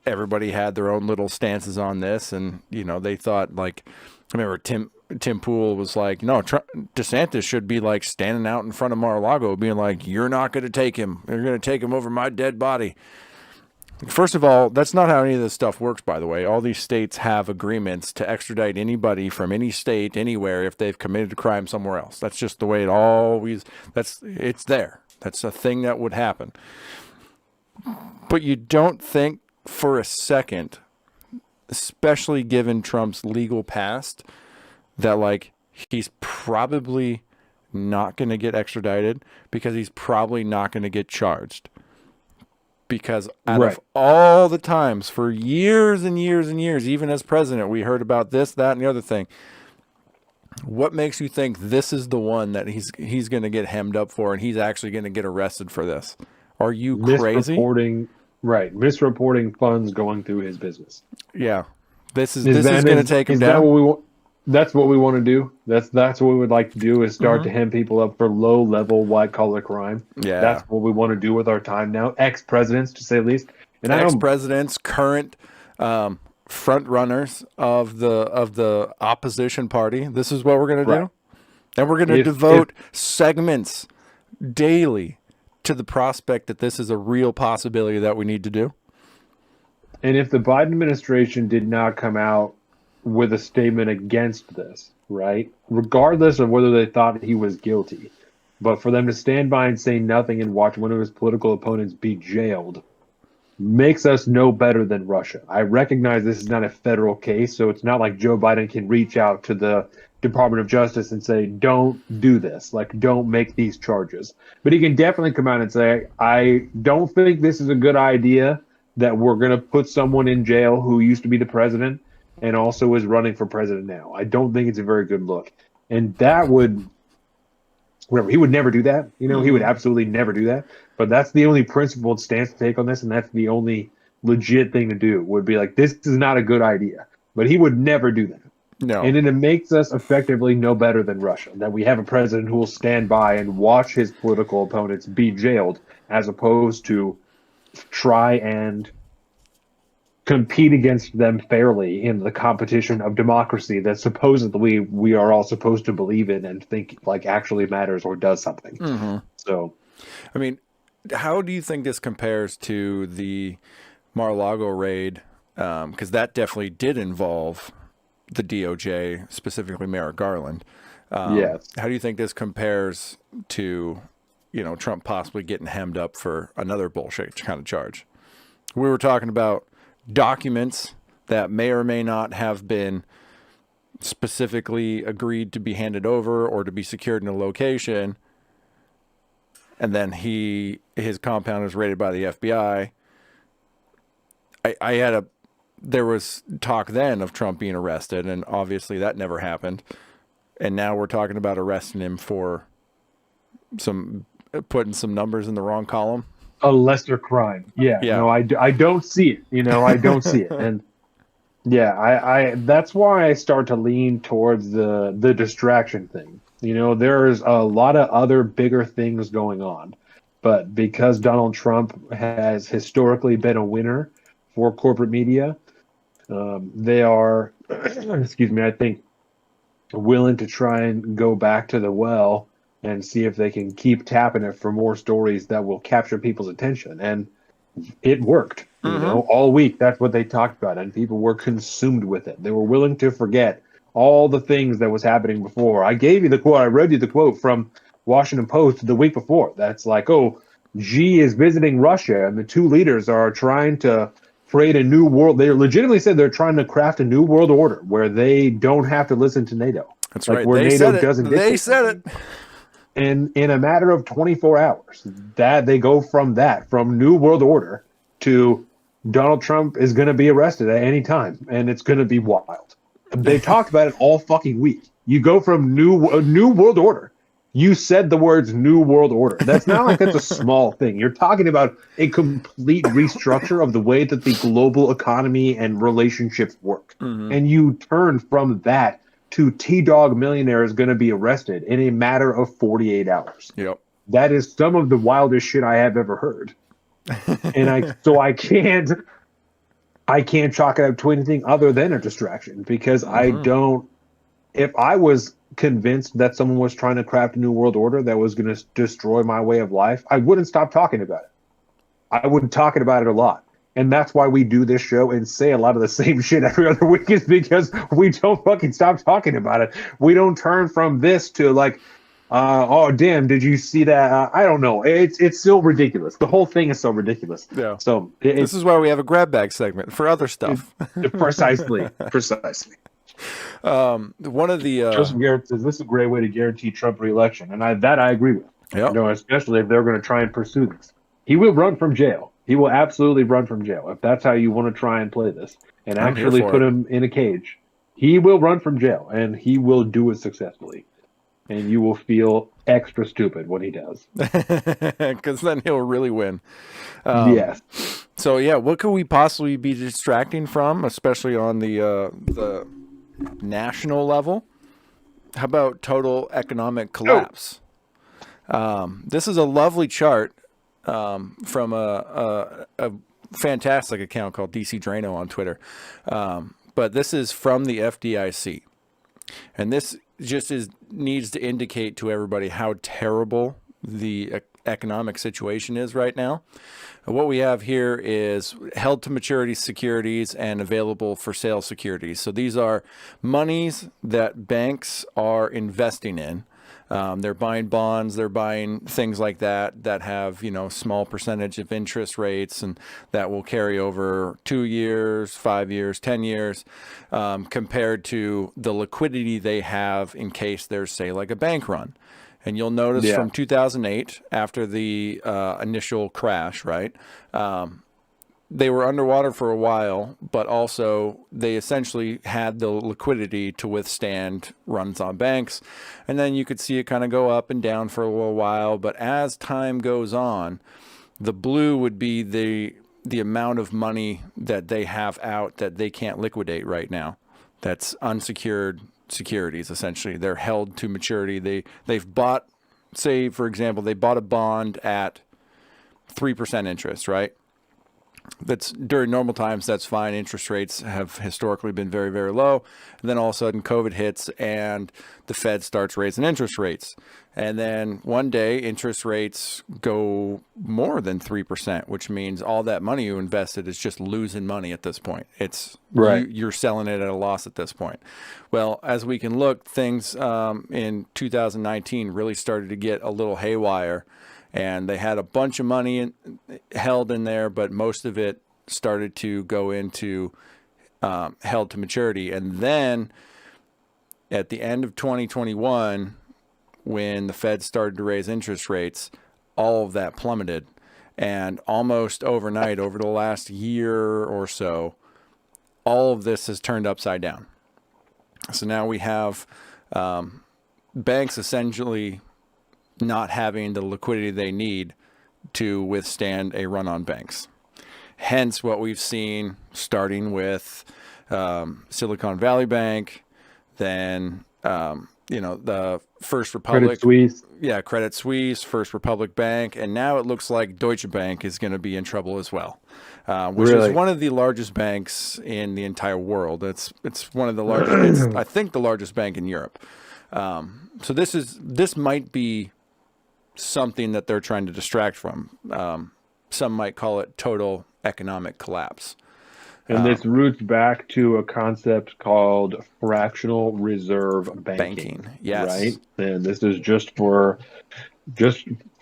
A: everybody had their own little stances on this. And, they thought, like, I remember Tim Pool was like, no, DeSantis should be like standing out in front of Mar-a-Lago being like, you're not going to take him. You're going to take him over my dead body. First of all, that's not how any of this stuff works, by the way. All these states have agreements to extradite anybody from any state, anywhere, if they've committed a crime somewhere else. That's just the way it's there. That's a thing that would happen. But you don't think for a second, especially given Trump's legal past, that like he's probably not going to get extradited because he's probably not going to get charged. Because out of all the times for years and years and years, even as president, we heard about this, that, and the other thing. What makes you think this is the one that he's going to get hemmed up for and he's actually going to get arrested for this? Are you crazy?
B: Misreporting funds going through his business.
A: Yeah. This is going to take him down.
B: That's what we want to do. That's what we would like to do is start to hem people up for low level white collar crime.
A: Yeah.
B: That's what we want to do with our time now. Ex presidents, to say the least. And I
A: Ex
B: don't.
A: presidents, current front runners of the opposition party. This is what we're going to
B: Right.
A: do. And we're going to
B: If-
A: devote segments daily to the prospect that this is a real possibility that we need to do.
B: And if the Biden administration did not come out with a statement against this, right, regardless of whether they thought he was guilty, but for them to stand by and say nothing and watch one of his political opponents be jailed makes us no better than Russia. I recognize this is not a federal case, so it's not like Joe Biden can reach out to the Department of Justice and say, don't do this, like, don't make these charges. But he can definitely come out and say, I don't think this is a good idea that we're going to put someone in jail who used to be the president and also is running for president now. I don't think it's a very good look. And that would, whatever, he would never do that. You know, he would absolutely never do that. But that's the only principled stance to take on this, and that's the only legit thing to do, would be like, this is not a good idea. But he would never do that.
A: No.
B: And then it makes us effectively no better than Russia, that we have a president who will stand by and watch his political opponents be jailed, as opposed to try and compete against them fairly in the competition of democracy that supposedly we are all supposed to believe in and think like actually matters or does something. So,
A: I mean, how do you think this compares to the Mar-a-Lago raid? Because that definitely did involve the DOJ, specifically Merrick Garland.
B: yes.
A: How do you think this compares to, you know, Trump possibly getting hemmed up for another bullshit kind of charge? We were talking about documents that may or may not have been specifically agreed to be handed over or to be secured in a location. And then his compound was raided by the FBI. There was talk then of Trump being arrested, and obviously that never happened. And now we're talking about arresting him for putting some numbers in the wrong column.
B: A lesser crime. Yeah.
A: Yeah.
B: No, I don't see it. You know, I don't see it. And yeah, I that's why I start to lean towards the distraction thing. You know, there's a lot of other bigger things going on. But because Donald Trump has historically been a winner for corporate media, they are, excuse me, I think, willing to try and go back to the well and see if they can keep tapping it for more stories that will capture people's attention. And it worked, you know, all week. That's what they talked about. And people were consumed with it. They were willing to forget all the things that was happening before. I gave you the quote. I read you the quote from Washington Post the week before. That's like, oh, Xi is visiting Russia and the two leaders are trying to create a new world. They legitimately said they're trying to craft a new world order where they don't have to listen to NATO.
A: That's
B: like
A: right.
B: Where
A: They
B: NATO
A: said it.
B: doesn't.
A: They said it.
B: And in a matter of 24 hours, that they go from new world order to Donald Trump is going to be arrested at any time, and it's going to be wild. They talked about it all fucking week. You go from new world order. You said the words new world order. That's not like that's a small thing. You're talking about a complete restructure of the way that the global economy and relationships work. And you turn from that to T-Dog Millionaire is going to be arrested in a matter of 48 hours.
A: Yep.
B: That is some of the wildest shit I have ever heard. And I can't chalk it up to anything other than a distraction, because I don't, if I was convinced that someone was trying to craft a new world order that was going to destroy my way of life, I wouldn't stop talking about it. I would be talking about it a lot. And that's why we do this show and say a lot of the same shit every other week, is because we don't fucking stop talking about it. We don't turn from this to like, oh, damn, did you see that? I don't know. It's still ridiculous. The whole thing is so ridiculous.
A: Yeah.
B: So
A: This is why we have a grab bag segment for other stuff.
B: precisely.
A: One of the
B: Joseph Garrett says this is a great way to guarantee Trump re-election, and I agree with.
A: Yep.
B: You know, especially if they're going to try and pursue this. He will run from jail. He will absolutely run from jail if that's how you want to try and play this and
A: I'm here
B: actually
A: for
B: put
A: it.
B: him in a cage. He will run from jail, and he will do it successfully. And you will feel extra stupid when he does.
A: because then he'll really win.
B: Yes.
A: So yeah, what could we possibly be distracting from, especially on the national level, how about total economic collapse? This is a lovely chart from a fantastic account called DC Drano on Twitter. But this is from the FDIC. And this just needs to indicate to everybody how terrible the economic situation is right now. What we have here is held to maturity securities and available for sale securities. So these are monies that banks are investing in. They're buying bonds, they're buying things like that have, small percentage of interest rates, and that will carry over 2 years, 5 years, 10 years, compared to the liquidity they have in case there's, say, like a bank run. And you'll notice from 2008, after the initial crash, right? They were underwater for a while, but also they essentially had the liquidity to withstand runs on banks. And then you could see it kind of go up and down for a little while. But as time goes on, the blue would be the amount of money that they have out that they can't liquidate right now. That's unsecured securities, essentially. They're held to maturity. They've bought, say, for example, they bought a bond at 3% interest, right? That's during normal times, that's fine. Interest rates have historically been very, very low. And then all of a sudden COVID hits and the Fed starts raising interest rates. And then one day interest rates go more than 3%, which means all that money you invested is just losing money at this point. It's right. You're selling it at a loss at this point. Well, as we can look, things in 2019 really started to get a little haywire. And they had a bunch of money held in there, but most of it started to go into held to maturity. And then at the end of 2021, when the Fed started to raise interest rates, all of that plummeted. And almost overnight, over the last year or so, all of this has turned upside down. So now we have banks essentially not having the liquidity they need to withstand a run on banks. Hence what we've seen starting with Silicon Valley Bank, then, the First Republic.
B: Credit Suisse.
A: Yeah, Credit Suisse, First Republic Bank. And now it looks like Deutsche Bank is going to be in trouble as well, which is one of the largest banks in the entire world. It's one of the largest, I think the largest bank in Europe. So this might be something that they're trying to distract from. Some might call it total economic collapse.
B: And this roots back to a concept called fractional reserve banking.
A: Yes.
B: Right? And this is just for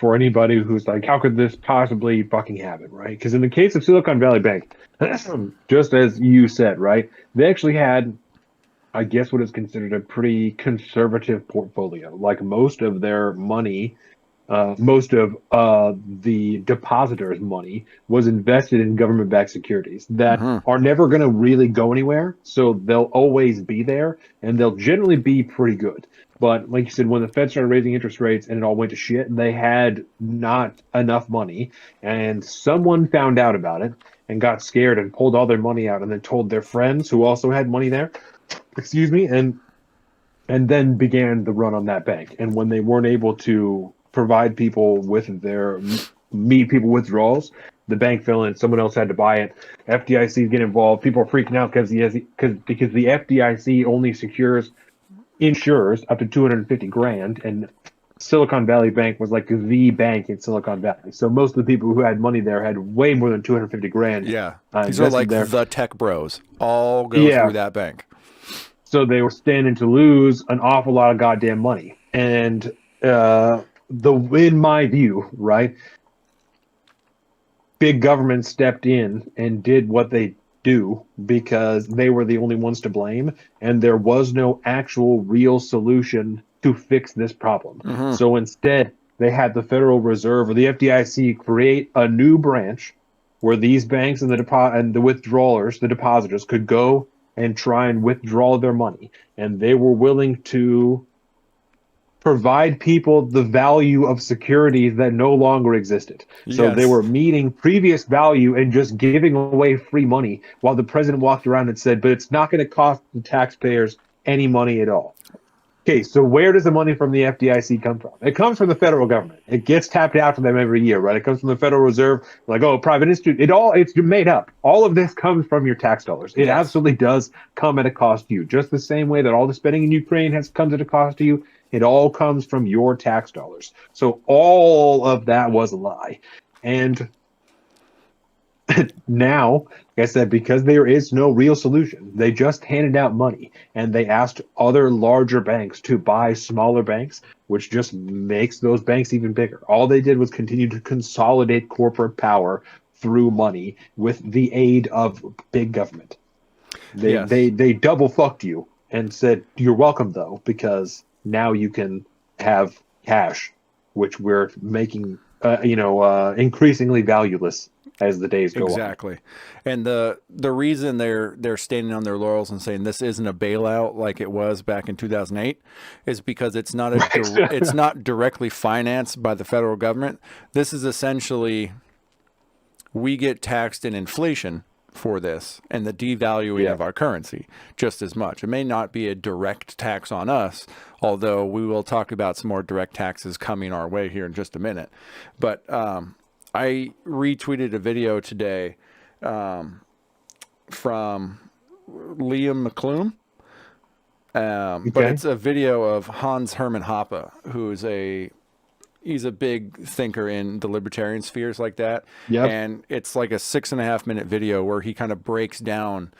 B: anybody who's like, how could this possibly fucking happen, right? Because in the case of Silicon Valley Bank, just as you said, right, they actually had, I guess, what is considered a pretty conservative portfolio. Like most of their money, most of the depositors' money was invested in government-backed securities that are never going to really go anywhere. So they'll always be there, and they'll generally be pretty good. But like you said, when the Fed started raising interest rates and it all went to shit, they had not enough money, and someone found out about it and got scared and pulled all their money out and then told their friends who also had money there, and then began the run on that bank. And when they weren't able to provide people with meet people withdrawals, the bank fell in, someone else had to buy it. FDIC get involved. People are freaking out because the FDIC only insures up to $250,000, and Silicon Valley Bank was like the bank in Silicon Valley. So most of the people who had money there had way more than $250,000.
A: Yeah, these are like the tech bros. All go through that bank.
B: So they were standing to lose an awful lot of goddamn money. And in my view, right, big government stepped in and did what they do because they were the only ones to blame, and there was no actual real solution to fix this problem. So instead, they had the Federal Reserve or the FDIC create a new branch where these banks and the withdrawers, the depositors, could go and try and withdraw their money, and they were willing to provide people the value of securities that no longer existed. So they were meeting previous value and just giving away free money, while the president walked around and said, but it's not going to cost the taxpayers any money at all. Okay, so where does the money from the FDIC come from? It comes from the federal government. It gets tapped out to them every year, right? It comes from the Federal Reserve, like, oh, private institute. It's made up. All of this comes from your tax dollars. It
A: Yes.
B: absolutely does come at a cost to you. Just the same way that all the spending in Ukraine comes at a cost to you, it all comes from your tax dollars. So all of that was a lie. And now, like I said, because there is no real solution, they just handed out money and they asked other larger banks to buy smaller banks, which just makes those banks even bigger. All they did was continue to consolidate corporate power through money with the aid of big government. They double fucked you and said, you're welcome though, because now you can have cash, which we're making increasingly valueless as the days go on.
A: Exactly. And the reason they're standing on their laurels and saying this isn't a bailout like it was back in 2008 is because it's not it's not directly financed by the federal government. This is essentially, we get taxed in inflation for this and the devaluing of our currency just as much. It may not be a direct tax on us, although we will talk about some more direct taxes coming our way here in just a minute. But I retweeted a video today from Liam McClune, but it's a video of Hans Hermann Hoppe, who's he's a big thinker in the libertarian spheres like that.
B: Yep.
A: And it's like a 6.5 minute video where he kind of breaks down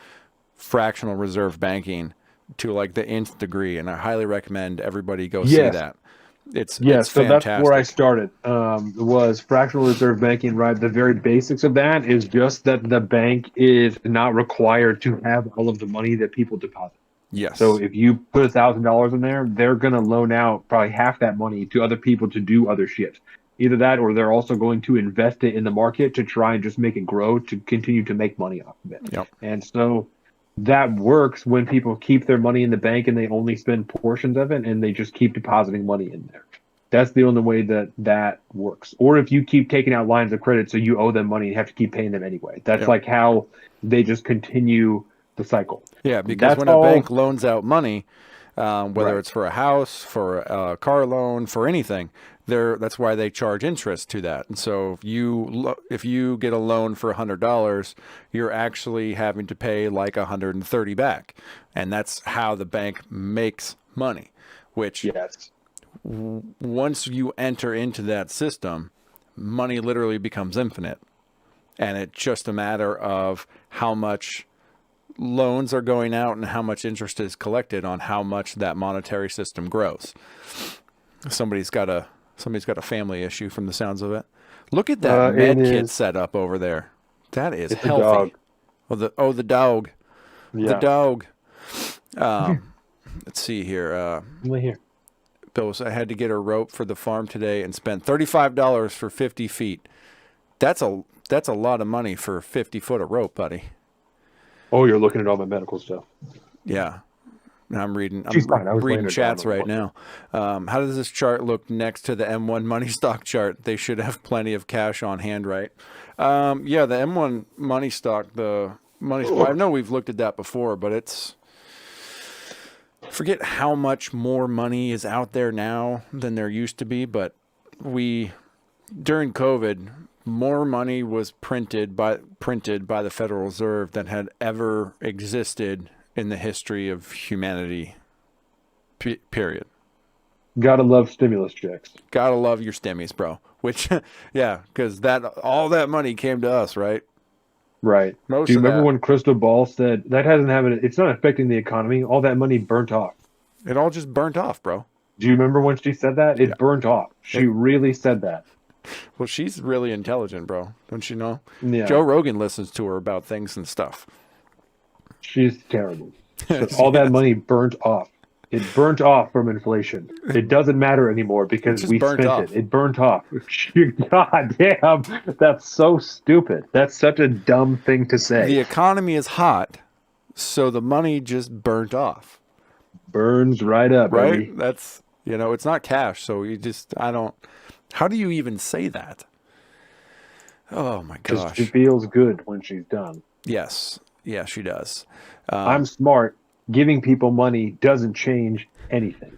A: fractional reserve banking to like the nth degree. And I highly recommend everybody go see that. It's
B: so
A: fantastic.
B: that's where I started. Was fractional reserve banking, right? The very basics of that is just that the bank is not required to have all of the money that people deposit.
A: Yes.
B: So if you put $1,000 in there, they're going to loan out probably half that money to other people to do other shit. Either that, or they're also going to invest it in the market to try and just make it grow to continue to make money off of it.
A: Yep.
B: And so that works when people keep their money in the bank and they only spend portions of it and they just keep depositing money in there. That's the only way that works. Or if you keep taking out lines of credit so you owe them money and have to keep paying them anyway. That's like how they just continue the cycle.
A: Yeah, because when a bank loans out money, whether it's for a house, for a car loan, for anything, that's why they charge interest to that. And so if you get a loan for $100, you're actually having to pay like $130 back, and that's how the bank makes money. Which once you enter into that system, money literally becomes infinite, and it's just a matter of how much loans are going out and how much interest is collected on how much that monetary system grows. Somebody's got a family issue from the sounds of it. Look at that med kit set up over there. That is healthy. The dog.
B: Yeah.
A: The dog. Let's see here.
B: Here.
A: Bill, I had to get a rope for the farm today and spent $35 for 50 feet. That's a lot of money for 50 foot of rope, buddy.
B: Oh, you're looking at all my medical stuff.
A: Yeah. I'm reading chats right now. How does this chart look next to the M1 money stock chart? They should have plenty of cash on hand, right? Yeah, the M1 money stock, I know we've looked at that before, but forget how much more money is out there now than there used to be, but during COVID, more money was printed by the Federal Reserve than had ever existed in the history of humanity. Period.
B: Gotta love stimulus checks.
A: Gotta love your stimmies, bro. Which, yeah, because all that money came to us, right?
B: Right. Do you remember when Crystal Ball said it's not affecting the economy? All that money burnt off.
A: It all just burnt off, bro.
B: Do you remember when she said that? It burnt off. She really said that.
A: Well, she's really intelligent, bro. Don't you know?
B: Yeah.
A: Joe Rogan listens to her about things and stuff.
B: She's terrible. All that money burnt off. It burnt off from inflation. It doesn't matter anymore because we spent it. It burnt off. God damn. That's so stupid. That's such a dumb thing to say.
A: The economy is hot, so the money just burnt off.
B: Burns right up,
A: right?
B: Baby.
A: That's, it's not cash. So how do you even say that? Oh my gosh.
B: Because she feels good when she's done.
A: Yes. Yeah, she does.
B: I'm smart. giving people money doesn't change anything.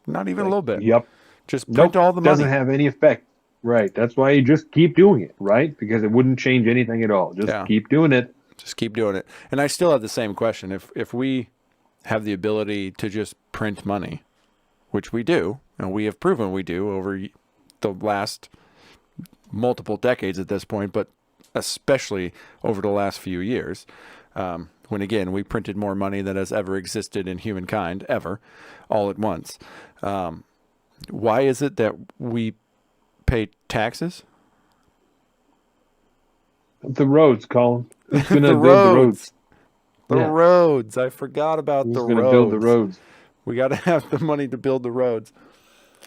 A: Not even a little bit.
B: Yep.
A: Just print all the money.
B: Doesn't have any effect. Right. That's why you just keep doing it, right? Because it wouldn't change anything at all. Just keep doing it.
A: Just keep doing it. And I still have the same question. If we have the ability to just print money, which we do, and we have proven we do over the last multiple decades at this point, but especially over the last few years, when again we printed more money than has ever existed in humankind ever, all at once. Why is it that we pay taxes?
B: The roads, Colin. Who's gonna
A: The
B: build the roads?
A: The roads. I forgot about the
B: Who's gonna
A: roads.
B: build the roads?
A: We got to have the money to build the roads.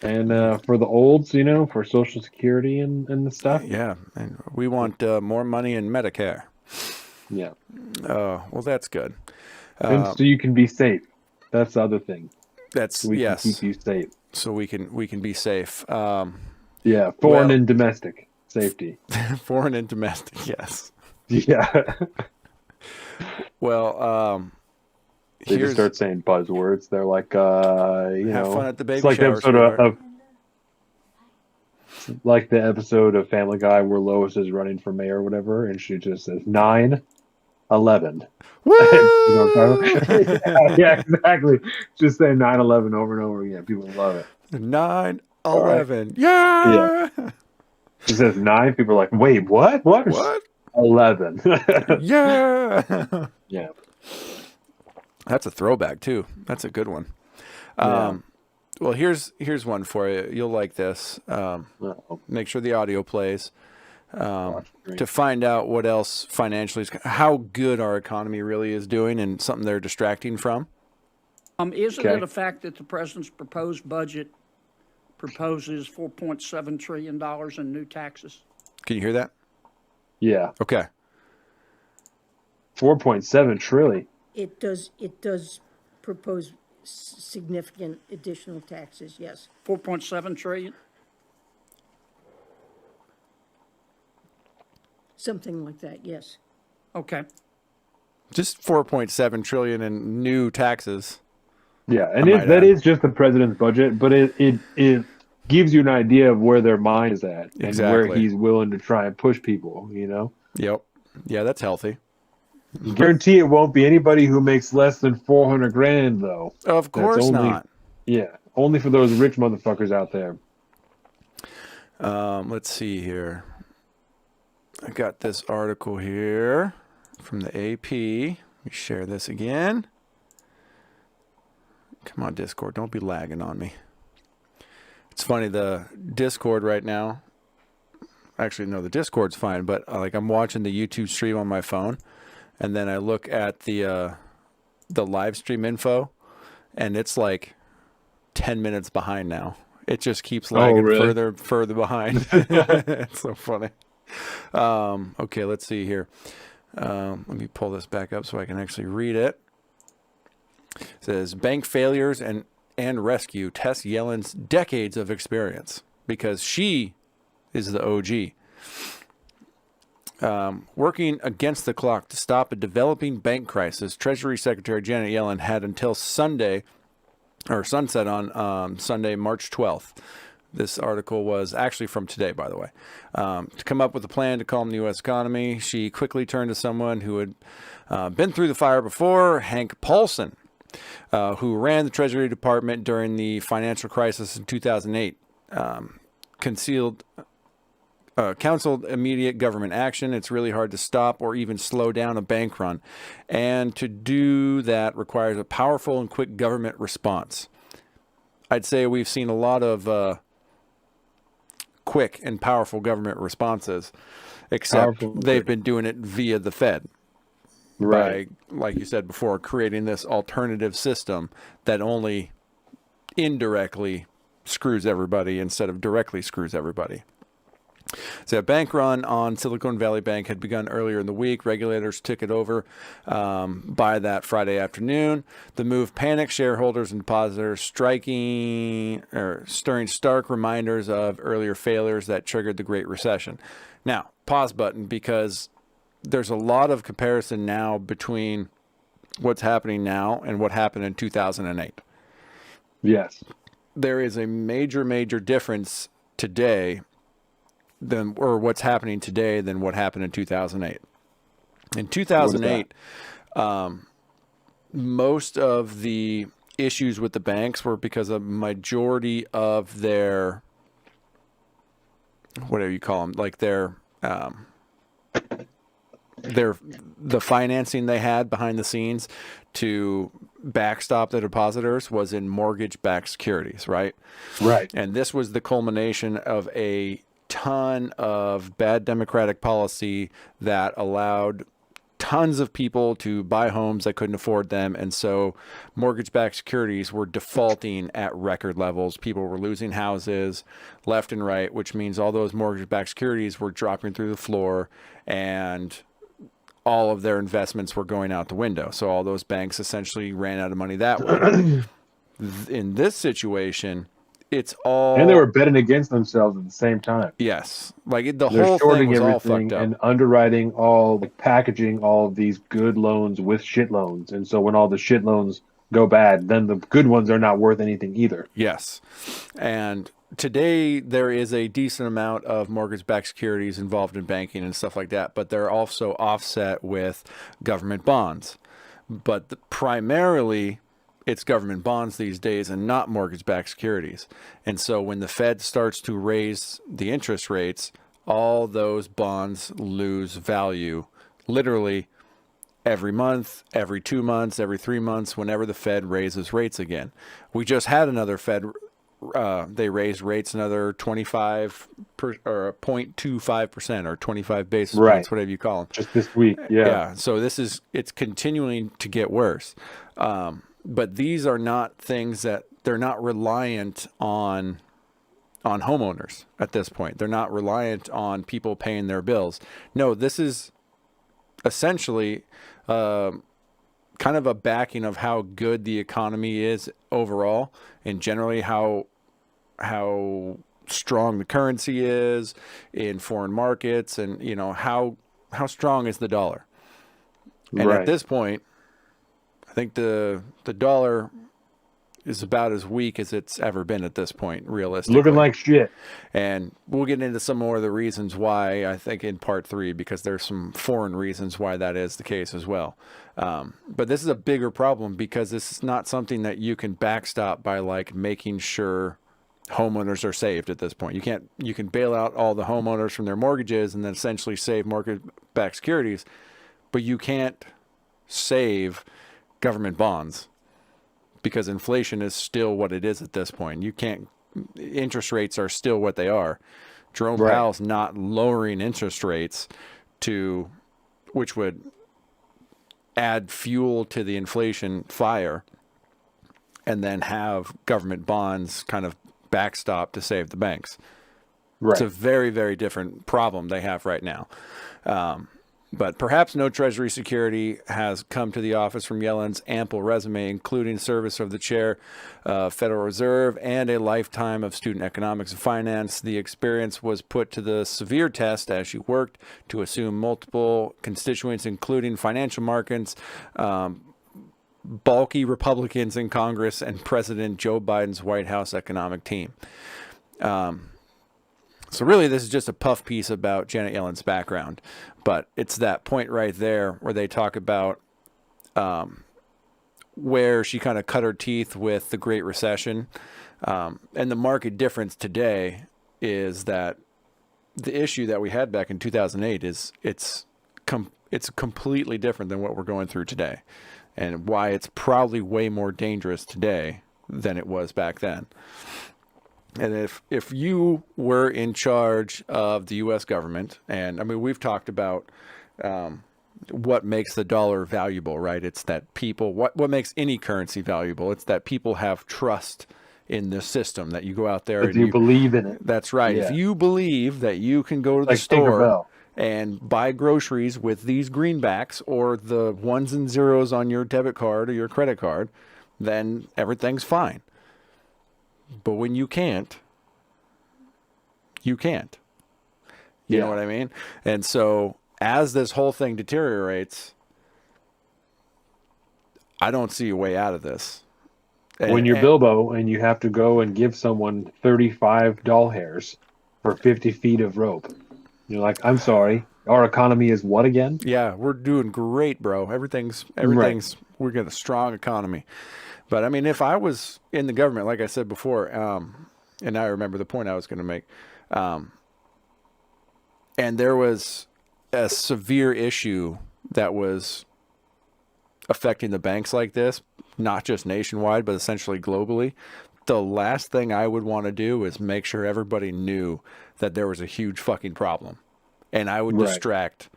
B: And for the olds, for Social Security and the stuff.
A: Yeah, and we want more money in Medicare.
B: Yeah.
A: Well, that's good.
B: And so you can be safe. That's the other thing.
A: That's
B: We
A: yes.
B: can keep you safe.
A: So we can be safe.
B: Yeah, foreign and domestic safety.
A: Foreign and domestic, yes.
B: Yeah.
A: Well,
B: They just start saying buzzwords. They're like,
A: have fun at the baby
B: it's like the
A: shower,
B: episode like the episode of Family Guy where Lois is running for mayor or whatever, and she just says 9/11.
A: Woo!
B: Yeah, exactly. Just say 9/11 over and over again. People love it.
A: 9/11.
B: Right.
A: Yeah.
B: She says 9. People are like, wait, what? What? 11.
A: Yeah.
B: Yeah.
A: That's a throwback too. That's a good one.
B: Yeah.
A: Well, here's one for you. You'll like this. Make sure the audio plays to find out what else financially is, how good our economy really is doing, and something they're distracting from.
C: Isn't it a fact that the president's proposed budget proposes $4.7 trillion in new taxes?
A: Can you hear that?
B: Yeah.
A: Okay.
B: 4.7 trillion.
D: It does propose significant additional taxes, yes.
C: 4.7 trillion?
D: Something like that, yes.
C: Okay.
A: Just 4.7 trillion in new taxes.
B: Yeah, and that is just the president's budget, but it gives you an idea of where their mind is at and where he's willing to try and push people,
A: Yep. Yeah, that's healthy.
B: Guarantee it won't be anybody who makes less than 400 grand, though.
A: Of course not.
B: Yeah, only for those rich motherfuckers out there.
A: Let's see here. I got this article here from the AP. Let me share this again. Come on, Discord. Don't be lagging on me. It's funny, the Discord right now. Actually, no, the Discord's fine, but I'm watching the YouTube stream on my phone, and then I look at the live stream info, and it's like 10 minutes behind now. It just keeps lagging further behind. It's so funny. Okay, let's see here. Let me pull this back up so I can actually read it. It says bank failures and rescue test Yellen's decades of experience, because she is the OG. Working against the clock to stop a developing bank crisis, Treasury Secretary Janet Yellen had until sunset on Sunday, March 12th. This article was actually from today, by the way. To come up with a plan to calm the U.S. economy, she quickly turned to someone who had been through the fire before, Hank Paulson, who ran the Treasury Department during the financial crisis in 2008. Counseled immediate government action. It's really hard to stop or even slow down a bank run. And to do that requires a powerful and quick government response. I'd say we've seen a lot of quick and powerful government responses, except they've been doing it via the Fed. Right. By, like you said before, creating this alternative system that only indirectly screws everybody instead of directly screws everybody. So a bank run on Silicon Valley Bank had begun earlier in the week. Regulators took it over by that Friday afternoon. The move panicked shareholders and depositors, stirring stark reminders of earlier failures that triggered the Great Recession. Now, pause button, because there's a lot of comparison now between what's happening now and what happened in 2008.
B: Yes.
A: There is a major, major difference today or what's happening today than what happened in 2008. In 2008, most of the issues with the banks were because a majority of their, whatever you call them, like the financing they had behind the scenes to backstop the depositors was in mortgage-backed securities, right?
B: Right.
A: And this was the culmination of a ton of bad democratic policy that allowed tons of people to buy homes that couldn't afford them. And so mortgage-backed securities were defaulting at record levels. People were losing houses left and right, which means all those mortgage-backed securities were dropping through the floor and all of their investments were going out the window. So all those banks essentially ran out of money that way. In this situation, it's all...
B: And they were betting against themselves at the same time.
A: Yes. Like the
B: They're
A: whole
B: shorting
A: thing was all
B: everything
A: fucked up.
B: and underwriting packaging all of these good loans with shit loans. And so when all the shit loans go bad, then the good ones are not worth anything either.
A: Yes. And today there is a decent amount of mortgage-backed securities involved in banking and stuff like that, but they're also offset with government bonds. But primarily it's government bonds these days and not mortgage-backed securities. And so when the Fed starts to raise the interest rates, all those bonds lose value literally every month, every 2 months, every 3 months, whenever the Fed raises rates again. We just had another Fed, they raised rates another 0.25% or 25 basis points, whatever you call them.
B: Just this week, yeah.
A: Yeah, so it's continuing to get worse. But these are not things that they're not reliant on homeowners at this point. They're not reliant on people paying their bills. No, this is essentially kind of a backing of how good the economy is overall, and generally how strong the currency is in foreign markets, and how strong is the dollar. And at this point, I think the dollar is about as weak as it's ever been at this point, realistically.
B: Looking like shit.
A: And we'll get into some more of the reasons why, I think, in part 3, because there's some foreign reasons why that is the case as well. But this is a bigger problem because this is not something that you can backstop by making sure homeowners are saved at this point. You can bail out all the homeowners from their mortgages and then essentially save mortgage-backed securities, but you can't save government bonds because inflation is still what it is at this point. Interest rates are still what they are. Jerome Powell's not lowering interest rates which would add fuel to the inflation fire and then have government bonds kind of backstop to save the banks.
B: Right.
A: It's a very, very different problem they have right now. But perhaps no Treasury security has come to the office from Yellen's ample resume, including service of the chair of Federal Reserve and a lifetime of student economics and finance. The experience was put to the severe test as she worked to assume multiple constituents, including financial markets, bulky Republicans in Congress, and President Joe Biden's White House economic team. So really, this is just a puff piece about Janet Yellen's background, but it's that point right there where they talk about where she kind of cut her teeth with the Great Recession. And the market difference today is that the issue that we had back in 2008 is it's completely different than what we're going through today, and why it's probably way more dangerous today than it was back then. And if you were in charge of the U.S. government, and I mean, we've talked about what makes the dollar valuable, right? It's that people, what makes any currency valuable? It's that people have trust in the system, that you go out there
B: If you believe in it.
A: That's right.
B: Yeah.
A: If you believe that you can go to the
B: Like
A: store
B: Tinkerbell.
A: and buy groceries with these greenbacks or the ones and zeros on your debit card or your credit card, then everything's fine. But when you can't, you can't. You know what I mean? And so as this whole thing deteriorates, I don't see a way out of this.
B: When you're Bilbo and you have to go and give someone 35 doll hairs for 50 feet of rope, you're like, I'm sorry, our economy is what again?
A: Yeah, we're doing great, bro. Everything's we got a strong economy. But I mean, if I was in the government, like I said before, and I remember the point I was going to make, and there was a severe issue that was affecting the banks like this, not just nationwide, but essentially globally, the last thing I would want to do is make sure everybody knew that there was a huge fucking problem. And I would distract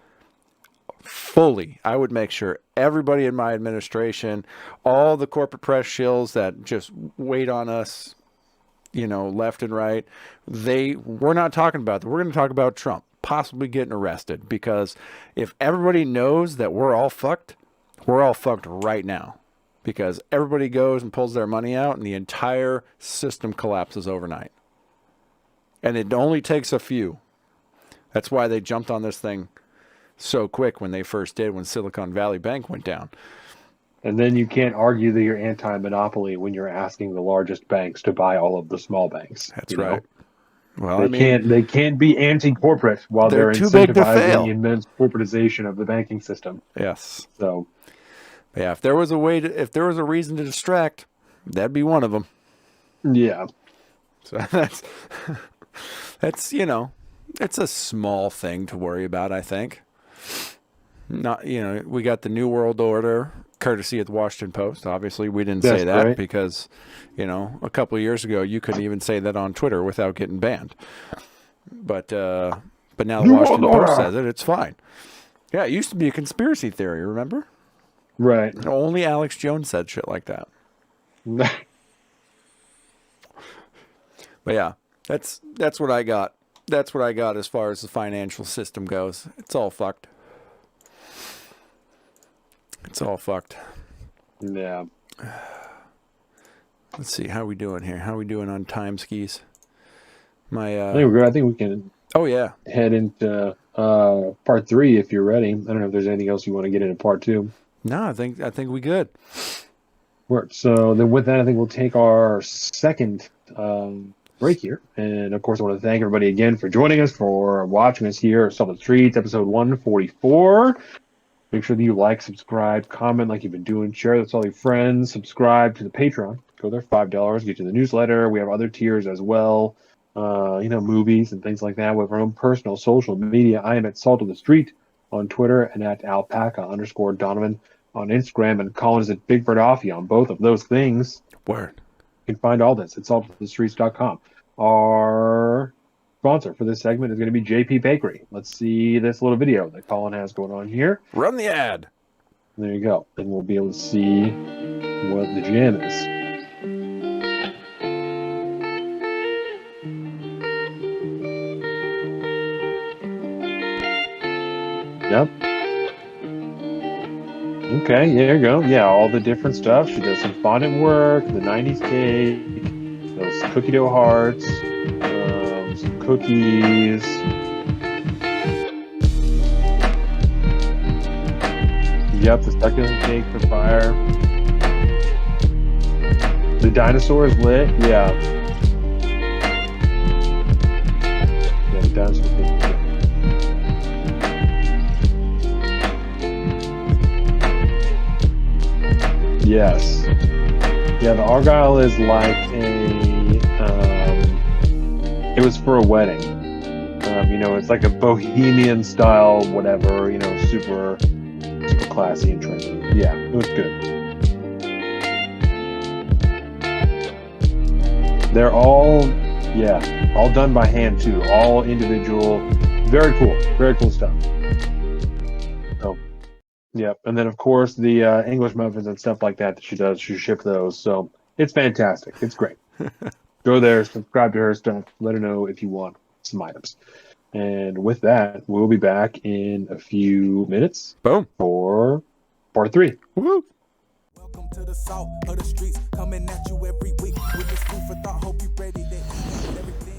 A: fully. I would make sure everybody in my administration, all the corporate press shills that just wait on us, you know, left and right, we're not talking about that. We're going to talk about Trump possibly getting arrested, because if everybody knows that we're all fucked right now, because everybody goes and pulls their money out and the entire system collapses overnight. And it only takes a few. That's why they jumped on this thing so quick when they first did, when Silicon Valley Bank went down.
B: And then you can't argue that you're anti-monopoly when you're asking the largest banks to buy all of the small banks.
A: That's right. Well,
B: they can't be anti-corporate while they're
A: too big to
B: incentivizing
A: fail.
B: the immense corporatization of the banking system.
A: Yes.
B: So,
A: yeah, if there was a reason to distract, that'd be one of them.
B: yeah.
A: So that's you know, it's a small thing to worry about, I think. Not, you know, we got the New World Order, courtesy of the Washington Post. Obviously, we didn't say that because, you know, a couple of years ago, you couldn't even say that on Twitter without getting banned. But now the Washington Post says it, it's fine. Yeah, it used to be a conspiracy theory, remember?
B: Right.
A: Only Alex Jones said shit like that. But yeah, that's what I got. That's what I got as far as the financial system goes. It's all fucked. It's all fucked.
B: Yeah.
A: Let's see, how we doing here? How we doing on time skis?
B: I think we're good. I think we can head into part 3 if you're ready. I don't know if there's anything else you want to get into part 2.
A: No, I think we good.
B: Work. So then with that, I think we'll take our second break here. And of course, I want to thank everybody again for joining us, for watching us here at Solid Streets, episode 144. Make sure that you like, subscribe, comment like you've been doing, share this with all your friends, subscribe to the Patreon. Go there, $5, get you the newsletter. We have other tiers as well, you know, movies and things like that. We have our own personal social media. I am at Salt of the Street on Twitter and at alpaca_Donovan on Instagram, and Colin is at Big Bird Offie on both of those things.
A: Word.
B: You can find all this at saltofthestreets.com. Our sponsor for this segment is going to be JP Bakery. Let's see this little video that Colin has going on here.
A: Run the ad.
B: There you go. And we'll be able to see what the jam is. Yep. Okay, there you go. Yeah, all the different stuff. She does some fondant work, the 90s cake, those cookie dough hearts, some cookies. Yep, the succulent cake for fire. The dinosaur is lit. Yeah. Yeah, the dinosaur cake is lit. Yes. Yeah, the Argyle is like it was for a wedding. You know, it's like a bohemian style, whatever, you know, super classy and trendy. Yeah, it was good. They're all done by hand too. All individual. Very cool stuff. So, yeah, and then of course the English muffins and stuff like that she does. She ships those, so it's fantastic. It's great. Go there, subscribe to her stuff. Let her know if you want some items. And with that, we'll be back in a few minutes.
A: Boom.
B: For part 3.
A: Woo.
E: Welcome to the Salt of the Streets, coming at you every week with this food for thought. Hope you ready to eat everything.